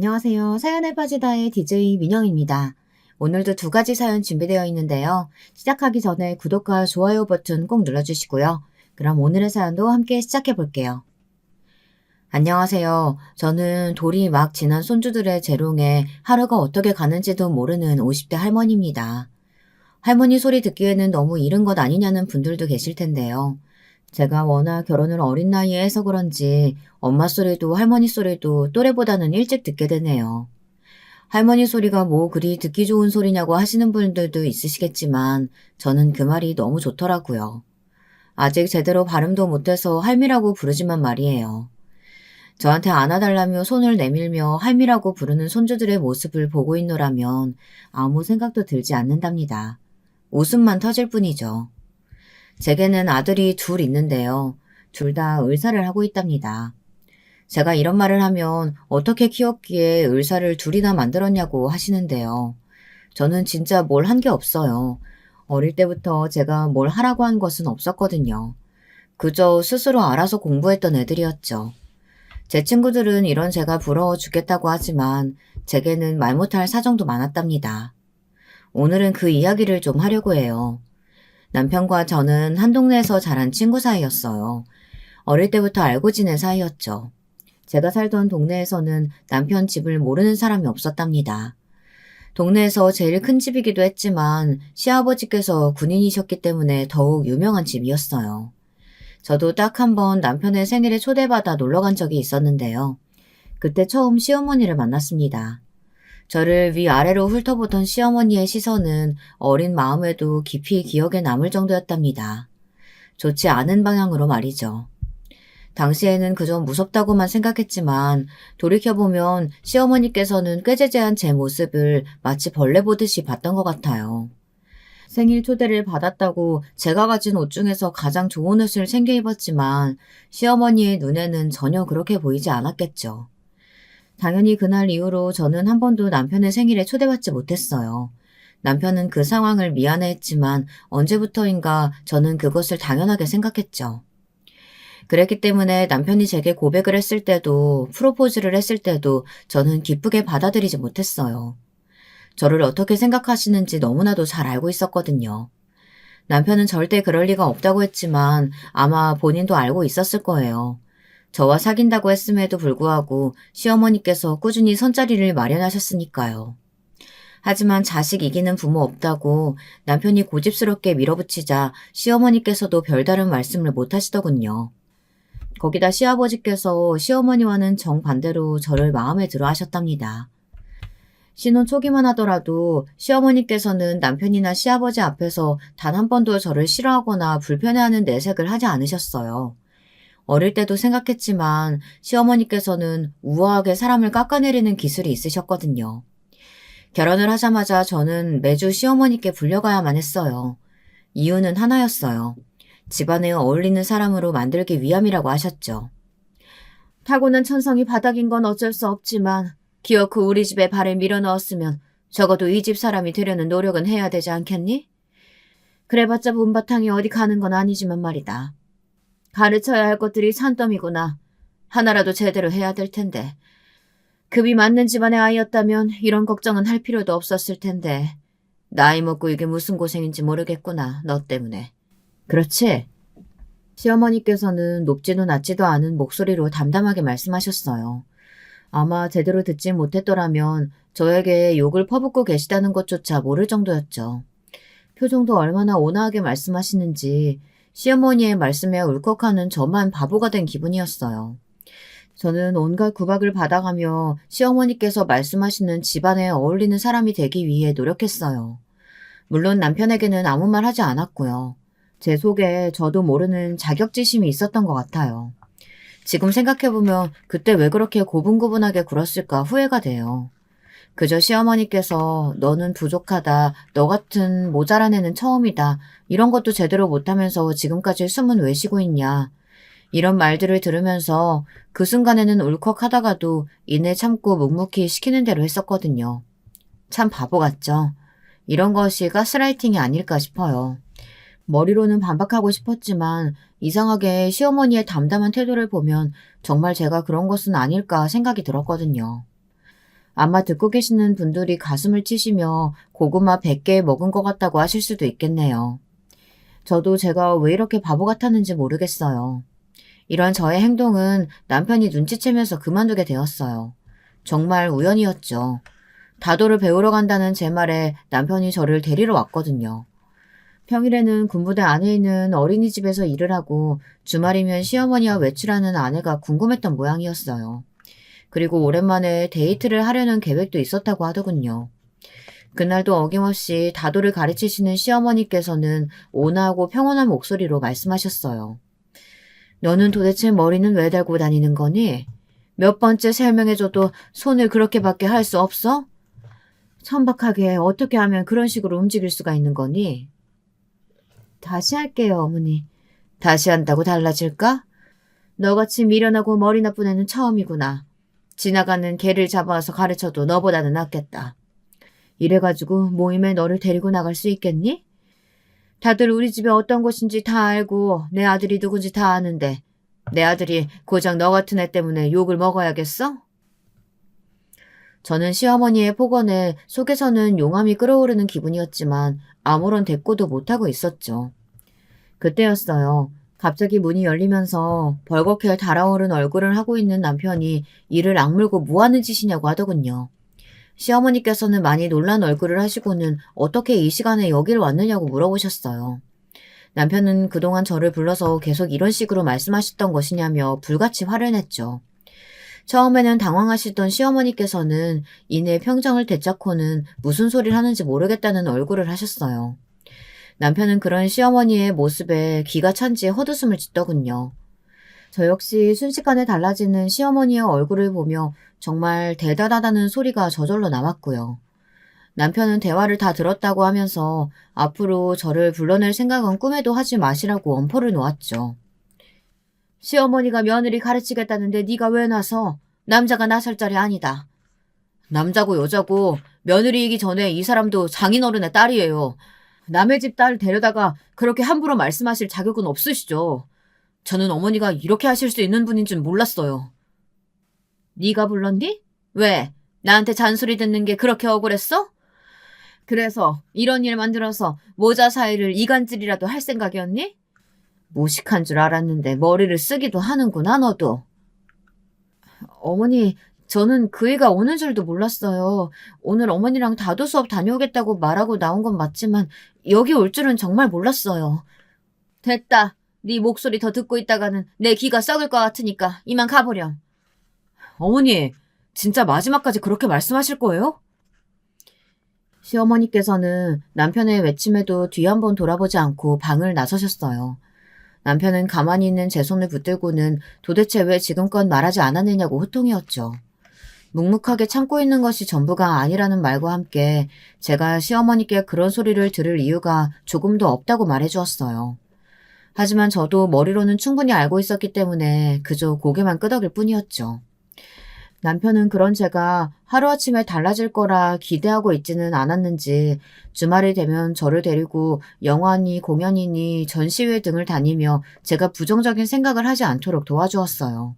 안녕하세요. 사연에 빠지다의 DJ 민영입니다. 오늘도 두 가지 사연 준비되어 있는데요. 시작하기 전에 구독과 좋아요 버튼 꼭 눌러주시고요. 그럼 오늘의 사연도 함께 시작해 볼게요. 안녕하세요. 저는 돌이 막 지난 손주들의 재롱에 하루가 어떻게 가는지도 모르는 50대 할머니입니다. 할머니 소리 듣기에는 너무 이른 것 아니냐는 분들도 계실 텐데요. 제가 워낙 결혼을 어린 나이에 해서 그런지 엄마 소리도 할머니 소리도 또래보다는 일찍 듣게 되네요. 할머니 소리가 뭐 그리 듣기 좋은 소리냐고 하시는 분들도 있으시겠지만 저는 그 말이 너무 좋더라고요. 아직 제대로 발음도 못해서 할미라고 부르지만 말이에요. 저한테 안아달라며 손을 내밀며 할미라고 부르는 손주들의 모습을 보고 있노라면 아무 생각도 들지 않는답니다. 웃음만 터질 뿐이죠. 제게는 아들이 둘 있는데요. 둘 다 의사를 하고 있답니다. 제가 이런 말을 하면 어떻게 키웠기에 의사를 둘이나 만들었냐고 하시는데요. 저는 진짜 뭘 한 게 없어요. 어릴 때부터 제가 뭘 하라고 한 것은 없었거든요. 그저 스스로 알아서 공부했던 애들이었죠. 제 친구들은 이런 제가 부러워 죽겠다고 하지만 제게는 말 못할 사정도 많았답니다. 오늘은 그 이야기를 좀 하려고 해요. 남편과 저는 한 동네에서 자란 친구 사이였어요. 어릴 때부터 알고 지낸 사이였죠. 제가 살던 동네에서는 남편 집을 모르는 사람이 없었답니다. 동네에서 제일 큰 집이기도 했지만 시아버지께서 군인이셨기 때문에 더욱 유명한 집이었어요. 저도 딱 한 번 남편의 생일에 초대받아 놀러 간 적이 있었는데요. 그때 처음 시어머니를 만났습니다. 저를 위아래로 훑어보던 시어머니의 시선은 어린 마음에도 깊이 기억에 남을 정도였답니다. 좋지 않은 방향으로 말이죠. 당시에는 그저 무섭다고만 생각했지만 돌이켜보면 시어머니께서는 꾀죄죄한 제 모습을 마치 벌레 보듯이 봤던 것 같아요. 생일 초대를 받았다고 제가 가진 옷 중에서 가장 좋은 옷을 챙겨 입었지만 시어머니의 눈에는 전혀 그렇게 보이지 않았겠죠. 당연히 그날 이후로 저는 한 번도 남편의 생일에 초대받지 못했어요. 남편은 그 상황을 미안해했지만 언제부터인가 저는 그것을 당연하게 생각했죠. 그랬기 때문에 남편이 제게 고백을 했을 때도 프로포즈를 했을 때도 저는 기쁘게 받아들이지 못했어요. 저를 어떻게 생각하시는지 너무나도 잘 알고 있었거든요. 남편은 절대 그럴 리가 없다고 했지만 아마 본인도 알고 있었을 거예요. 저와 사귄다고 했음에도 불구하고 시어머니께서 꾸준히 선자리를 마련하셨으니까요. 하지만 자식 이기는 부모 없다고 남편이 고집스럽게 밀어붙이자 시어머니께서도 별다른 말씀을 못 하시더군요. 거기다 시아버지께서 시어머니와는 정반대로 저를 마음에 들어 하셨답니다. 신혼 초기만 하더라도 시어머니께서는 남편이나 시아버지 앞에서 단 한 번도 저를 싫어하거나 불편해하는 내색을 하지 않으셨어요. 어릴 때도 생각했지만 시어머니께서는 우아하게 사람을 깎아내리는 기술이 있으셨거든요. 결혼을 하자마자 저는 매주 시어머니께 불려가야만 했어요. 이유는 하나였어요. 집안에 어울리는 사람으로 만들기 위함이라고 하셨죠. 타고난 천성이 바닥인 건 어쩔 수 없지만 기어코 우리 집에 발을 밀어넣었으면 적어도 이 집 사람이 되려는 노력은 해야 되지 않겠니? 그래봤자 본바탕이 어디 가는 건 아니지만 말이다. 가르쳐야 할 것들이 산더미구나. 하나라도 제대로 해야 될 텐데. 급이 맞는 집안의 아이였다면 이런 걱정은 할 필요도 없었을 텐데. 나이 먹고 이게 무슨 고생인지 모르겠구나, 너 때문에. 그렇지? 시어머니께서는 높지도 낮지도 않은 목소리로 담담하게 말씀하셨어요. 아마 제대로 듣지 못했더라면 저에게 욕을 퍼붓고 계시다는 것조차 모를 정도였죠. 표정도 얼마나 온화하게 말씀하시는지 시어머니의 말씀에 울컥하는 저만 바보가 된 기분이었어요. 저는 온갖 구박을 받아가며 시어머니께서 말씀하시는 집안에 어울리는 사람이 되기 위해 노력했어요. 물론 남편에게는 아무 말 하지 않았고요. 제 속에 저도 모르는 자격지심이 있었던 것 같아요. 지금 생각해보면 그때 왜 그렇게 고분고분하게 굴었을까 후회가 돼요. 그저 시어머니께서 너는 부족하다, 너 같은 모자란 애는 처음이다, 이런 것도 제대로 못하면서 지금까지 숨은 왜 쉬고 있냐. 이런 말들을 들으면서 그 순간에는 울컥하다가도 이내 참고 묵묵히 시키는 대로 했었거든요. 참 바보 같죠? 이런 것이 가스라이팅이 아닐까 싶어요. 머리로는 반박하고 싶었지만 이상하게 시어머니의 담담한 태도를 보면 정말 제가 그런 것은 아닐까 생각이 들었거든요. 아마 듣고 계시는 분들이 가슴을 치시며 고구마 100개 먹은 것 같다고 하실 수도 있겠네요. 저도 제가 왜 이렇게 바보 같았는지 모르겠어요. 이런 저의 행동은 남편이 눈치채면서 그만두게 되었어요. 정말 우연이었죠. 다도를 배우러 간다는 제 말에 남편이 저를 데리러 왔거든요. 평일에는 군부대 안에 있는 어린이집에서 일을 하고 주말이면 시어머니와 외출하는 아내가 궁금했던 모양이었어요. 그리고 오랜만에 데이트를 하려는 계획도 있었다고 하더군요. 그날도 어김없이 다도를 가르치시는 시어머니께서는 온화하고 평온한 목소리로 말씀하셨어요. 너는 도대체 머리는 왜 달고 다니는 거니? 몇 번째 설명해줘도 손을 그렇게밖에 할 수 없어? 천박하게 어떻게 하면 그런 식으로 움직일 수가 있는 거니? 다시 할게요, 어머니. 다시 한다고 달라질까? 너같이 미련하고 머리 나쁜 애는 처음이구나. 지나가는 개를 잡아서 가르쳐도 너보다는 낫겠다. 이래가지고 모임에 너를 데리고 나갈 수 있겠니? 다들 우리 집에 어떤 곳인지 다 알고 내 아들이 누군지 다 아는데 내 아들이 고작 너 같은 애 때문에 욕을 먹어야겠어? 저는 시어머니의 폭언에 속에서는 용암이 끓어오르는 기분이었지만 아무런 대꾸도 못하고 있었죠. 그때였어요. 갑자기 문이 열리면서 벌겋게 달아오른 얼굴을 하고 있는 남편이 이를 악물고 뭐 하는 짓이냐고 하더군요. 시어머니께서는 많이 놀란 얼굴을 하시고는 어떻게 이 시간에 여기를 왔느냐고 물어보셨어요. 남편은 그동안 저를 불러서 계속 이런 식으로 말씀하셨던 것이냐며 불같이 화를 냈죠. 처음에는 당황하시던 시어머니께서는 이내 평정을 되찾고는 무슨 소리를 하는지 모르겠다는 얼굴을 하셨어요. 남편은 그런 시어머니의 모습에 기가 찬지 헛웃음을 짓더군요. 저 역시 순식간에 달라지는 시어머니의 얼굴을 보며 정말 대단하다는 소리가 저절로 나왔고요. 남편은 대화를 다 들었다고 하면서 앞으로 저를 불러낼 생각은 꿈에도 하지 마시라고 엄포를 놓았죠. 시어머니가 며느리 가르치겠다는데 네가 왜 나서? 남자가 나설 자리 아니다. 남자고 여자고 며느리이기 전에 이 사람도 장인어른의 딸이에요. 남의 집 딸 데려다가 그렇게 함부로 말씀하실 자격은 없으시죠. 저는 어머니가 이렇게 하실 수 있는 분인 줄 몰랐어요. 네가 불렀니? 왜? 나한테 잔소리 듣는 게 그렇게 억울했어? 그래서 이런 일 만들어서 모자 사이를 이간질이라도 할 생각이었니? 무식한 줄 알았는데 머리를 쓰기도 하는구나 너도. 어머니, 저는 그 애가 오는 줄도 몰랐어요. 오늘 어머니랑 다도 수업 다녀오겠다고 말하고 나온 건 맞지만 여기 올 줄은 정말 몰랐어요. 됐다. 네 목소리 더 듣고 있다가는 내 귀가 썩을 것 같으니까 이만 가보렴. 어머니, 진짜 마지막까지 그렇게 말씀하실 거예요? 시어머니께서는 남편의 외침에도 뒤 한번 돌아보지 않고 방을 나서셨어요. 남편은 가만히 있는 제 손을 붙들고는 도대체 왜 지금껏 말하지 않았느냐고 호통이었죠. 묵묵하게 참고 있는 것이 전부가 아니라는 말과 함께 제가 시어머니께 그런 소리를 들을 이유가 조금도 없다고 말해주었어요. 하지만 저도 머리로는 충분히 알고 있었기 때문에 그저 고개만 끄덕일 뿐이었죠. 남편은 그런 제가 하루아침에 달라질 거라 기대하고 있지는 않았는지 주말이 되면 저를 데리고 영화니 공연이니 전시회 등을 다니며 제가 부정적인 생각을 하지 않도록 도와주었어요.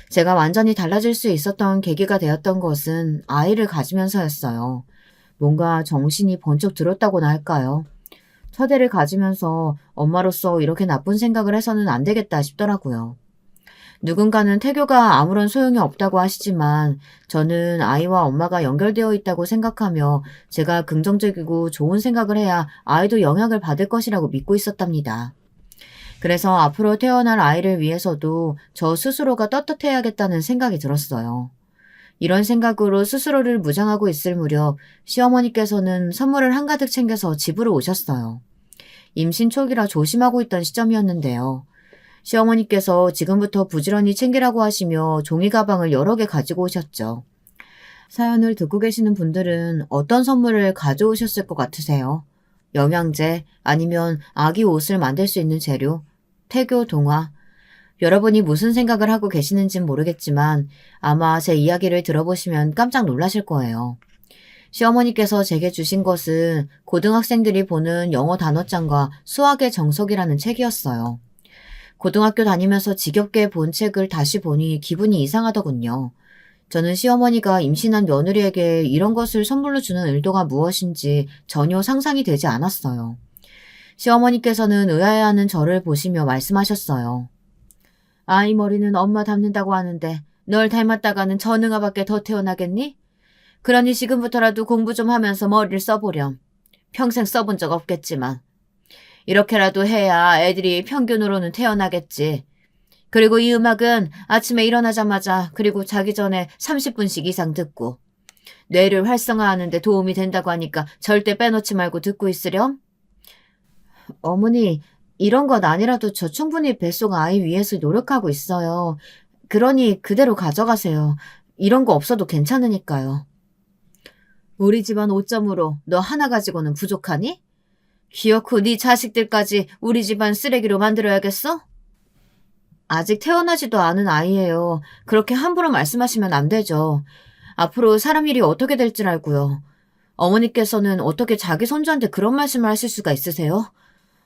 제가 완전히 달라질 수 있었던 계기가 되었던 것은 아이를 가지면서였어요. 뭔가 정신이 번쩍 들었다고나 할까요? 첫애를 가지면서 엄마로서 이렇게 나쁜 생각을 해서는 안 되겠다 싶더라고요. 누군가는 태교가 아무런 소용이 없다고 하시지만 저는 아이와 엄마가 연결되어 있다고 생각하며 제가 긍정적이고 좋은 생각을 해야 아이도 영향을 받을 것이라고 믿고 있었답니다. 그래서 앞으로 태어날 아이를 위해서도 저 스스로가 떳떳해야겠다는 생각이 들었어요. 이런 생각으로 스스로를 무장하고 있을 무렵 시어머니께서는 선물을 한가득 챙겨서 집으로 오셨어요. 임신 초기라 조심하고 있던 시점이었는데요. 시어머니께서 지금부터 부지런히 챙기라고 하시며 종이 가방을 여러 개 가지고 오셨죠. 사연을 듣고 계시는 분들은 어떤 선물을 가져오셨을 것 같으세요? 영양제, 아니면 아기 옷을 만들 수 있는 재료, 태교 동화. 여러분이 무슨 생각을 하고 계시는진 모르겠지만 아마 제 이야기를 들어보시면 깜짝 놀라실 거예요. 시어머니께서 제게 주신 것은 고등학생들이 보는 영어 단어장과 수학의 정석이라는 책이었어요. 고등학교 다니면서 지겹게 본 책을 다시 보니 기분이 이상하더군요. 저는 시어머니가 임신한 며느리에게 이런 것을 선물로 주는 의도가 무엇인지 전혀 상상이 되지 않았어요. 시어머니께서는 의아해하는 저를 보시며 말씀하셨어요. 아이 머리는 엄마 닮는다고 하는데 널 닮았다가는 전응아밖에 더 태어나겠니? 그러니 지금부터라도 공부 좀 하면서 머리를 써보렴. 평생 써본 적 없겠지만. 이렇게라도 해야 애들이 평균으로는 태어나겠지. 그리고 이 음악은 아침에 일어나자마자 그리고 자기 전에 30분씩 이상 듣고 뇌를 활성화하는 데 도움이 된다고 하니까 절대 빼놓지 말고 듣고 있으렴. 어머니, 이런 것 아니라도 저 충분히 뱃속 아이 위해서 노력하고 있어요. 그러니 그대로 가져가세요. 이런 거 없어도 괜찮으니까요. 우리 집안 5점으로 너 하나 가지고는 부족하니? 기어코 네 자식들까지 우리 집안 쓰레기로 만들어야겠어? 아직 태어나지도 않은 아이예요. 그렇게 함부로 말씀하시면 안 되죠. 앞으로 사람 일이 어떻게 될 줄 알고요. 어머니께서는 어떻게 자기 손주한테 그런 말씀을 하실 수가 있으세요?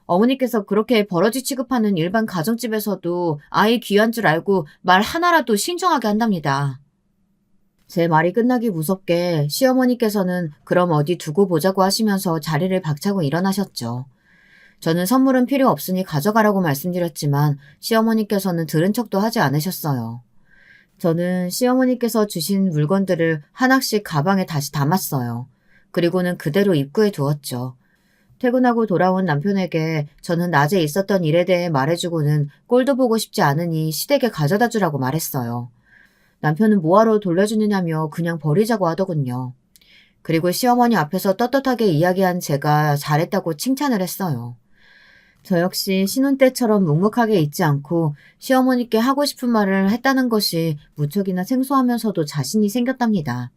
어머니께서 그렇게 버러지 취급하는 일반 가정집에서도 아이 귀한 줄 알고 말 하나라도 신중하게 한답니다. 제 말이 끝나기 무섭게 시어머니께서는 그럼 어디 두고 보자고 하시면서 자리를 박차고 일어나셨죠. 저는 선물은 필요 없으니 가져가라고 말씀드렸지만 시어머니께서는 들은 척도 하지 않으셨어요. 저는 시어머니께서 주신 물건들을 하나씩 가방에 다시 담았어요. 그리고는 그대로 입구에 두었죠. 퇴근하고 돌아온 남편에게 저는 낮에 있었던 일에 대해 말해주고는 꼴도 보고 싶지 않으니 시댁에 가져다 주라고 말했어요. 남편은 뭐하러 돌려주느냐며 그냥 버리자고 하더군요. 그리고 시어머니 앞에서 떳떳하게 이야기한 제가 잘했다고 칭찬을 했어요. 저 역시 신혼 때처럼 묵묵하게 있지 않고 시어머니께 하고 싶은 말을 했다는 것이 무척이나 생소하면서도 자신이 생겼답니다.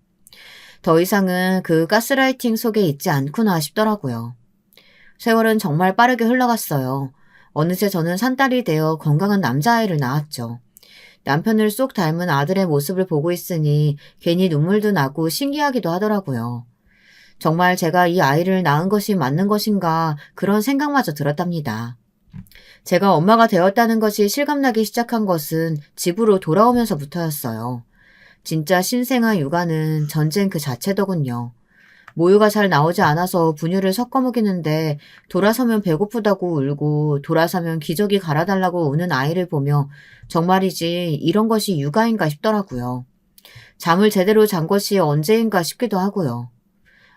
더 이상은 그 가스라이팅 속에 있지 않구나 싶더라고요. 세월은 정말 빠르게 흘러갔어요. 어느새 저는 산딸이 되어 건강한 남자아이를 낳았죠. 남편을 쏙 닮은 아들의 모습을 보고 있으니 괜히 눈물도 나고 신기하기도 하더라고요. 정말 제가 이 아이를 낳은 것이 맞는 것인가 그런 생각마저 들었답니다. 제가 엄마가 되었다는 것이 실감나기 시작한 것은 집으로 돌아오면서부터였어요. 진짜 신생아 육아는 전쟁 그 자체더군요. 모유가 잘 나오지 않아서 분유를 섞어 먹이는데 돌아서면 배고프다고 울고 돌아서면 기저귀 갈아달라고 우는 아이를 보며 정말이지 이런 것이 육아인가 싶더라고요. 잠을 제대로 잔 것이 언제인가 싶기도 하고요.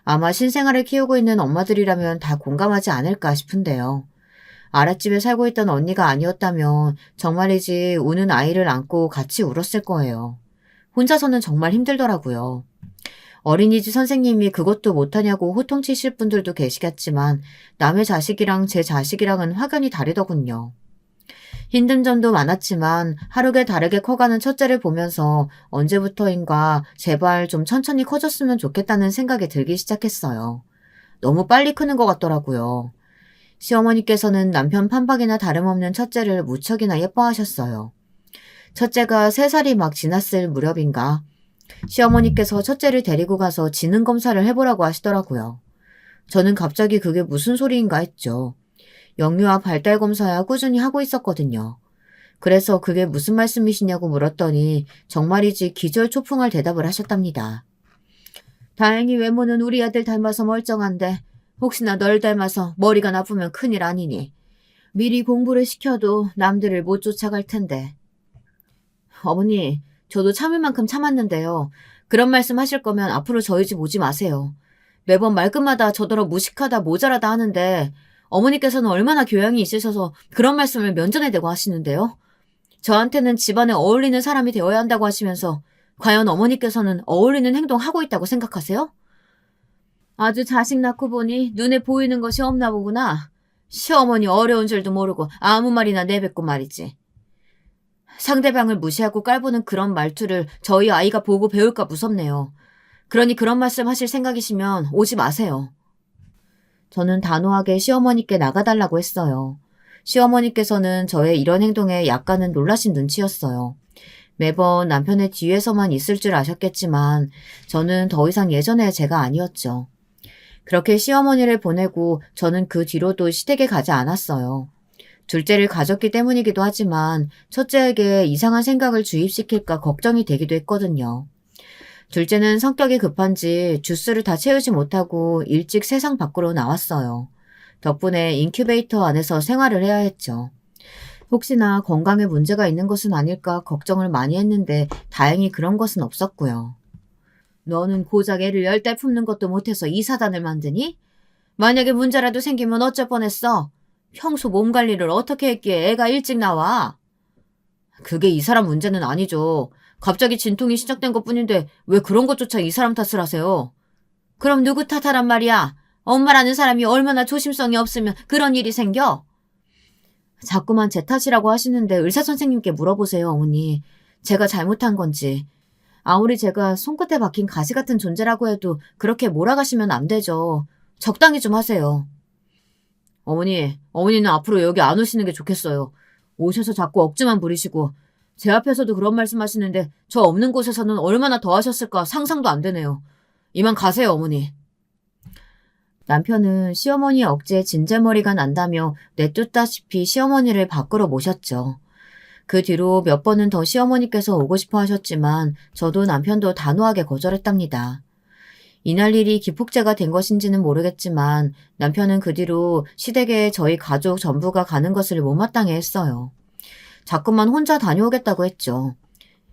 아마 신생아를 키우고 있는 엄마들이라면 다 공감하지 않을까 싶은데요. 아랫집에 살고 있던 언니가 아니었다면 정말이지 우는 아이를 안고 같이 울었을 거예요. 혼자서는 정말 힘들더라고요. 어린이집 선생님이 그것도 못하냐고 호통치실 분들도 계시겠지만 남의 자식이랑 제 자식이랑은 확연히 다르더군요. 힘든 점도 많았지만 하루게 다르게 커가는 첫째를 보면서 언제부터인가 제발 좀 천천히 커졌으면 좋겠다는 생각이 들기 시작했어요. 너무 빨리 크는 것 같더라고요. 시어머니께서는 남편 판박이나 다름없는 첫째를 무척이나 예뻐하셨어요. 첫째가 3살이 막 지났을 무렵인가 시어머니께서 첫째를 데리고 가서 지능 검사를 해보라고 하시더라고요. 저는 갑자기 그게 무슨 소리인가 했죠. 영유아 발달 검사야 꾸준히 하고 있었거든요. 그래서 그게 무슨 말씀이시냐고 물었더니 정말이지 기절초풍할 대답을 하셨답니다. 다행히 외모는 우리 아들 닮아서 멀쩡한데 혹시나 널 닮아서 머리가 나쁘면 큰일 아니니. 미리 공부를 시켜도 남들을 못 쫓아갈 텐데. 어머니, 저도 참을 만큼 참았는데요. 그런 말씀 하실 거면 앞으로 저희 집 오지 마세요. 매번 말끝마다 저더러 무식하다 모자라다 하는데 어머니께서는 얼마나 교양이 있으셔서 그런 말씀을 면전에 대고 하시는데요. 저한테는 집안에 어울리는 사람이 되어야 한다고 하시면서 과연 어머니께서는 어울리는 행동하고 있다고 생각하세요? 아주 자식 낳고 보니 눈에 보이는 것이 없나 보구나. 시어머니 어려운 줄도 모르고 아무 말이나 내뱉고 말이지. 상대방을 무시하고 깔보는 그런 말투를 저희 아이가 보고 배울까 무섭네요. 그러니 그런 말씀 하실 생각이시면 오지 마세요. 저는 단호하게 시어머니께 나가달라고 했어요. 시어머니께서는 저의 이런 행동에 약간은 놀라신 눈치였어요. 매번 남편의 뒤에서만 있을 줄 아셨겠지만 저는 더 이상 예전의 제가 아니었죠. 그렇게 시어머니를 보내고 저는 그 뒤로도 시댁에 가지 않았어요. 둘째를 가졌기 때문이기도 하지만 첫째에게 이상한 생각을 주입시킬까 걱정이 되기도 했거든요. 둘째는 성격이 급한지 주스를 다 채우지 못하고 일찍 세상 밖으로 나왔어요. 덕분에 인큐베이터 안에서 생활을 해야 했죠. 혹시나 건강에 문제가 있는 것은 아닐까 걱정을 많이 했는데 다행히 그런 것은 없었고요. 너는 고작 애를 10달 품는 것도 못해서 이 사단을 만드니? 만약에 문제라도 생기면 어쩔 뻔했어. 평소 몸 관리를 어떻게 했기에 애가 일찍 나와? 그게 이 사람 문제는 아니죠. 갑자기 진통이 시작된 것뿐인데 왜 그런 것조차 이 사람 탓을 하세요? 그럼 누구 탓하란 말이야? 엄마라는 사람이 얼마나 조심성이 없으면 그런 일이 생겨? 자꾸만 제 탓이라고 하시는데 의사 선생님께 물어보세요, 어머니. 제가 잘못한 건지. 아무리 제가 손끝에 박힌 가시 같은 존재라고 해도 그렇게 몰아가시면 안 되죠. 적당히 좀 하세요. 어머니는 앞으로 여기 안 오시는 게 좋겠어요. 오셔서 자꾸 억지만 부리시고 제 앞에서도 그런 말씀하시는데 저 없는 곳에서는 얼마나 더 하셨을까 상상도 안 되네요. 이만 가세요, 어머니. 남편은 시어머니의 억지에 진절머리가 난다며 내쫓다시피 시어머니를 밖으로 모셨죠. 그 뒤로 몇 번은 더 시어머니께서 오고 싶어 하셨지만 저도 남편도 단호하게 거절했답니다. 이날 일이 기폭제가 된 것인지는 모르겠지만 남편은 그 뒤로 시댁에 저희 가족 전부가 가는 것을 못마땅해 했어요. 자꾸만 혼자 다녀오겠다고 했죠.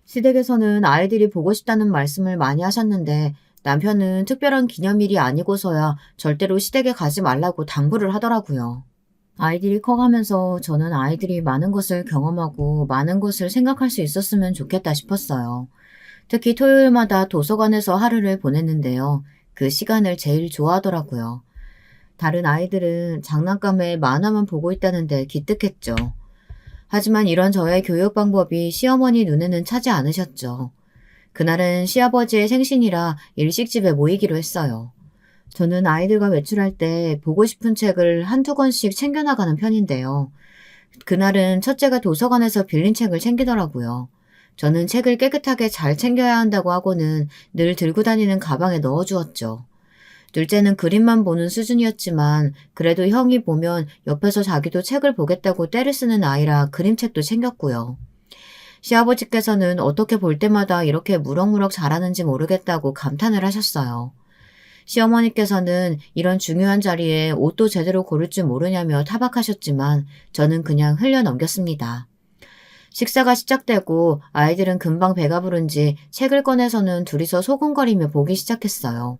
시댁에서는 아이들이 보고 싶다는 말씀을 많이 하셨는데 남편은 특별한 기념일이 아니고서야 절대로 시댁에 가지 말라고 당부를 하더라고요. 아이들이 커가면서 저는 아이들이 많은 것을 경험하고 많은 것을 생각할 수 있었으면 좋겠다 싶었어요. 특히 토요일마다 도서관에서 하루를 보냈는데요. 그 시간을 제일 좋아하더라고요. 다른 아이들은 장난감에 만화만 보고 있다는데 기특했죠. 하지만 이런 저의 교육 방법이 시어머니 눈에는 차지 않으셨죠. 그날은 시아버지의 생신이라 일식 집에 모이기로 했어요. 저는 아이들과 외출할 때 보고 싶은 책을 한두 권씩 챙겨나가는 편인데요. 그날은 첫째가 도서관에서 빌린 책을 챙기더라고요. 저는 책을 깨끗하게 잘 챙겨야 한다고 하고는 늘 들고 다니는 가방에 넣어주었죠. 둘째는 그림만 보는 수준이었지만 그래도 형이 보면 옆에서 자기도 책을 보겠다고 떼를 쓰는 아이라 그림책도 챙겼고요. 시아버지께서는 어떻게 볼 때마다 이렇게 무럭무럭 자라는지 모르겠다고 감탄을 하셨어요. 시어머니께서는 이런 중요한 자리에 옷도 제대로 고를 줄 모르냐며 타박하셨지만 저는 그냥 흘려 넘겼습니다. 식사가 시작되고 아이들은 금방 배가 부른지 책을 꺼내서는 둘이서 소곤거리며 보기 시작했어요.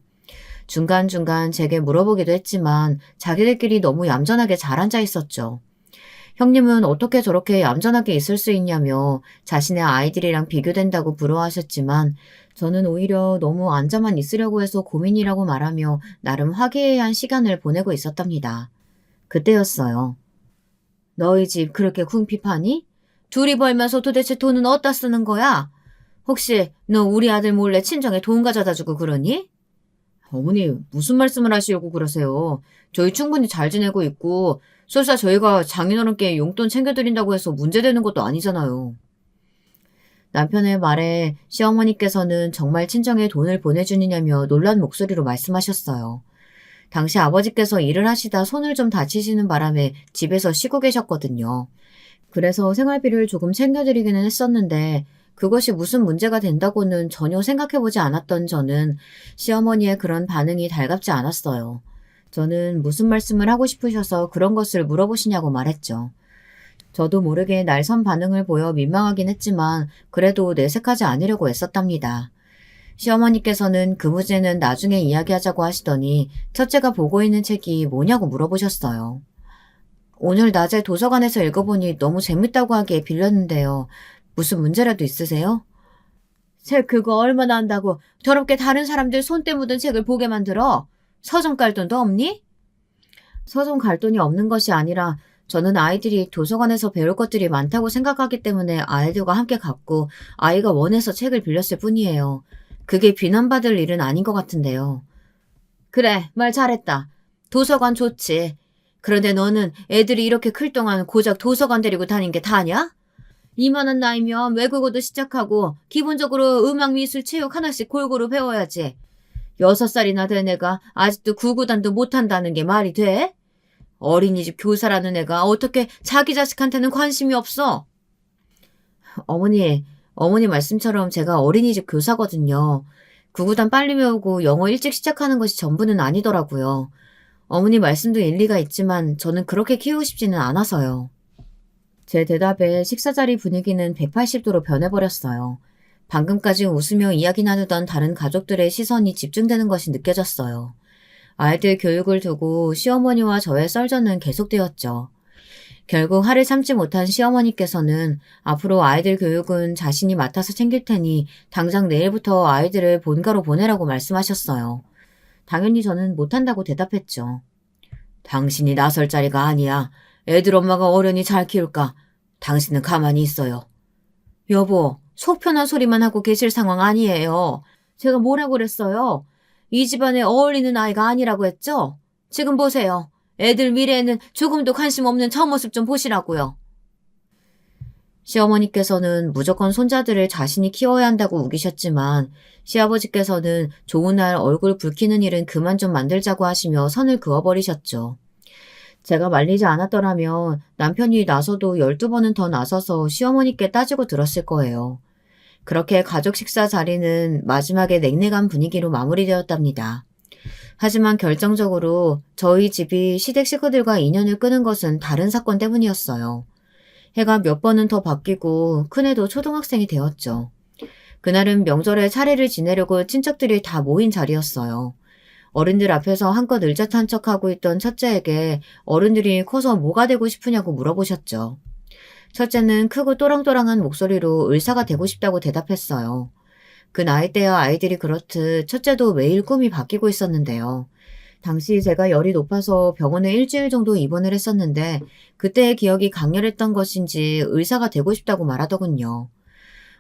중간중간 제게 물어보기도 했지만 자기들끼리 너무 얌전하게 잘 앉아 있었죠. 형님은 어떻게 저렇게 얌전하게 있을 수 있냐며 자신의 아이들이랑 비교된다고 부러워하셨지만 저는 오히려 너무 앉아만 있으려고 해서 고민이라고 말하며 나름 화기애애한 시간을 보내고 있었답니다. 그때였어요. 너희 집 그렇게 궁핍하니? 둘이 벌면서 도대체 돈은 어디다 쓰는 거야? 혹시 너 우리 아들 몰래 친정에 돈 가져다 주고 그러니? 어머니, 무슨 말씀을 하시려고 그러세요? 저희 충분히 잘 지내고 있고 설사 저희가 장인어른께 용돈 챙겨드린다고 해서 문제되는 것도 아니잖아요. 남편의 말에 시어머니께서는 정말 친정에 돈을 보내주느냐며 놀란 목소리로 말씀하셨어요. 당시 아버지께서 일을 하시다 손을 좀 다치시는 바람에 집에서 쉬고 계셨거든요. 그래서 생활비를 조금 챙겨드리기는 했었는데 그것이 무슨 문제가 된다고는 전혀 생각해보지 않았던 저는 시어머니의 그런 반응이 달갑지 않았어요. 저는 무슨 말씀을 하고 싶으셔서 그런 것을 물어보시냐고 말했죠. 저도 모르게 날선 반응을 보여 민망하긴 했지만 그래도 내색하지 않으려고 애썼답니다. 시어머니께서는 그 문제는 나중에 이야기하자고 하시더니 첫째가 보고 있는 책이 뭐냐고 물어보셨어요. 오늘 낮에 도서관에서 읽어보니 너무 재밌다고 하기에 빌렸는데요. 무슨 문제라도 있으세요? 책 그거 얼마나 한다고 더럽게 다른 사람들 손때 묻은 책을 보게 만들어? 서점 갈 돈도 없니? 서점 갈 돈이 없는 것이 아니라 저는 아이들이 도서관에서 배울 것들이 많다고 생각하기 때문에 아이들과 함께 갔고 아이가 원해서 책을 빌렸을 뿐이에요. 그게 비난받을 일은 아닌 것 같은데요. 그래, 말 잘했다. 도서관 좋지. 그런데 너는 애들이 이렇게 클 동안 고작 도서관 데리고 다닌 게 다냐? 이만한 나이면 외국어도 시작하고 기본적으로 음악, 미술, 체육 하나씩 골고루 배워야지. 6살이나 된 애가 아직도 구구단도 못한다는 게 말이 돼? 어린이집 교사라는 애가 어떻게 자기 자식한테는 관심이 없어? 어머니 말씀처럼 제가 어린이집 교사거든요. 구구단 빨리 배우고 영어 일찍 시작하는 것이 전부는 아니더라고요. 어머니 말씀도 일리가 있지만 저는 그렇게 키우고 싶지는 않아서요. 제 대답에 식사 자리 분위기는 180도로 변해버렸어요. 방금까지 웃으며 이야기 나누던 다른 가족들의 시선이 집중되는 것이 느껴졌어요. 아이들 교육을 두고 시어머니와 저의 썰전은 계속되었죠. 결국 화를 참지 못한 시어머니께서는 앞으로 아이들 교육은 자신이 맡아서 챙길 테니 당장 내일부터 아이들을 본가로 보내라고 말씀하셨어요. 당연히 저는 못한다고 대답했죠. 당신이 나설 자리가 아니야. 애들 엄마가 어련히 잘 키울까? 당신은 가만히 있어요. 여보, 속 편한 소리만 하고 계실 상황 아니에요. 제가 뭐라고 그랬어요? 이 집안에 어울리는 아이가 아니라고 했죠? 지금 보세요. 애들 미래에는 조금도 관심 없는 저 모습 좀 보시라고요. 시어머니께서는 무조건 손자들을 자신이 키워야 한다고 우기셨지만 시아버지께서는 좋은 날 얼굴 붉히는 일은 그만 좀 만들자고 하시며 선을 그어버리셨죠. 제가 말리지 않았더라면 남편이 나서도 12번은 더 나서서 시어머니께 따지고 들었을 거예요. 그렇게 가족 식사 자리는 마지막에 냉랭한 분위기로 마무리되었답니다. 하지만 결정적으로 저희 집이 시댁 식구들과 인연을 끊은 것은 다른 사건 때문이었어요. 해가 몇 번은 더 바뀌고 큰애도 초등학생이 되었죠. 그날은 명절에 차례를 지내려고 친척들이 다 모인 자리였어요. 어른들 앞에서 한껏 을젓한 척하고 있던 첫째에게 어른들이 커서 뭐가 되고 싶으냐고 물어보셨죠. 첫째는 크고 또랑또랑한 목소리로 의사가 되고 싶다고 대답했어요. 그 나이대야 아이들이 그렇듯 첫째도 매일 꿈이 바뀌고 있었는데요. 당시 제가 열이 높아서 병원에 일주일 정도 입원을 했었는데 그때의 기억이 강렬했던 것인지 의사가 되고 싶다고 말하더군요.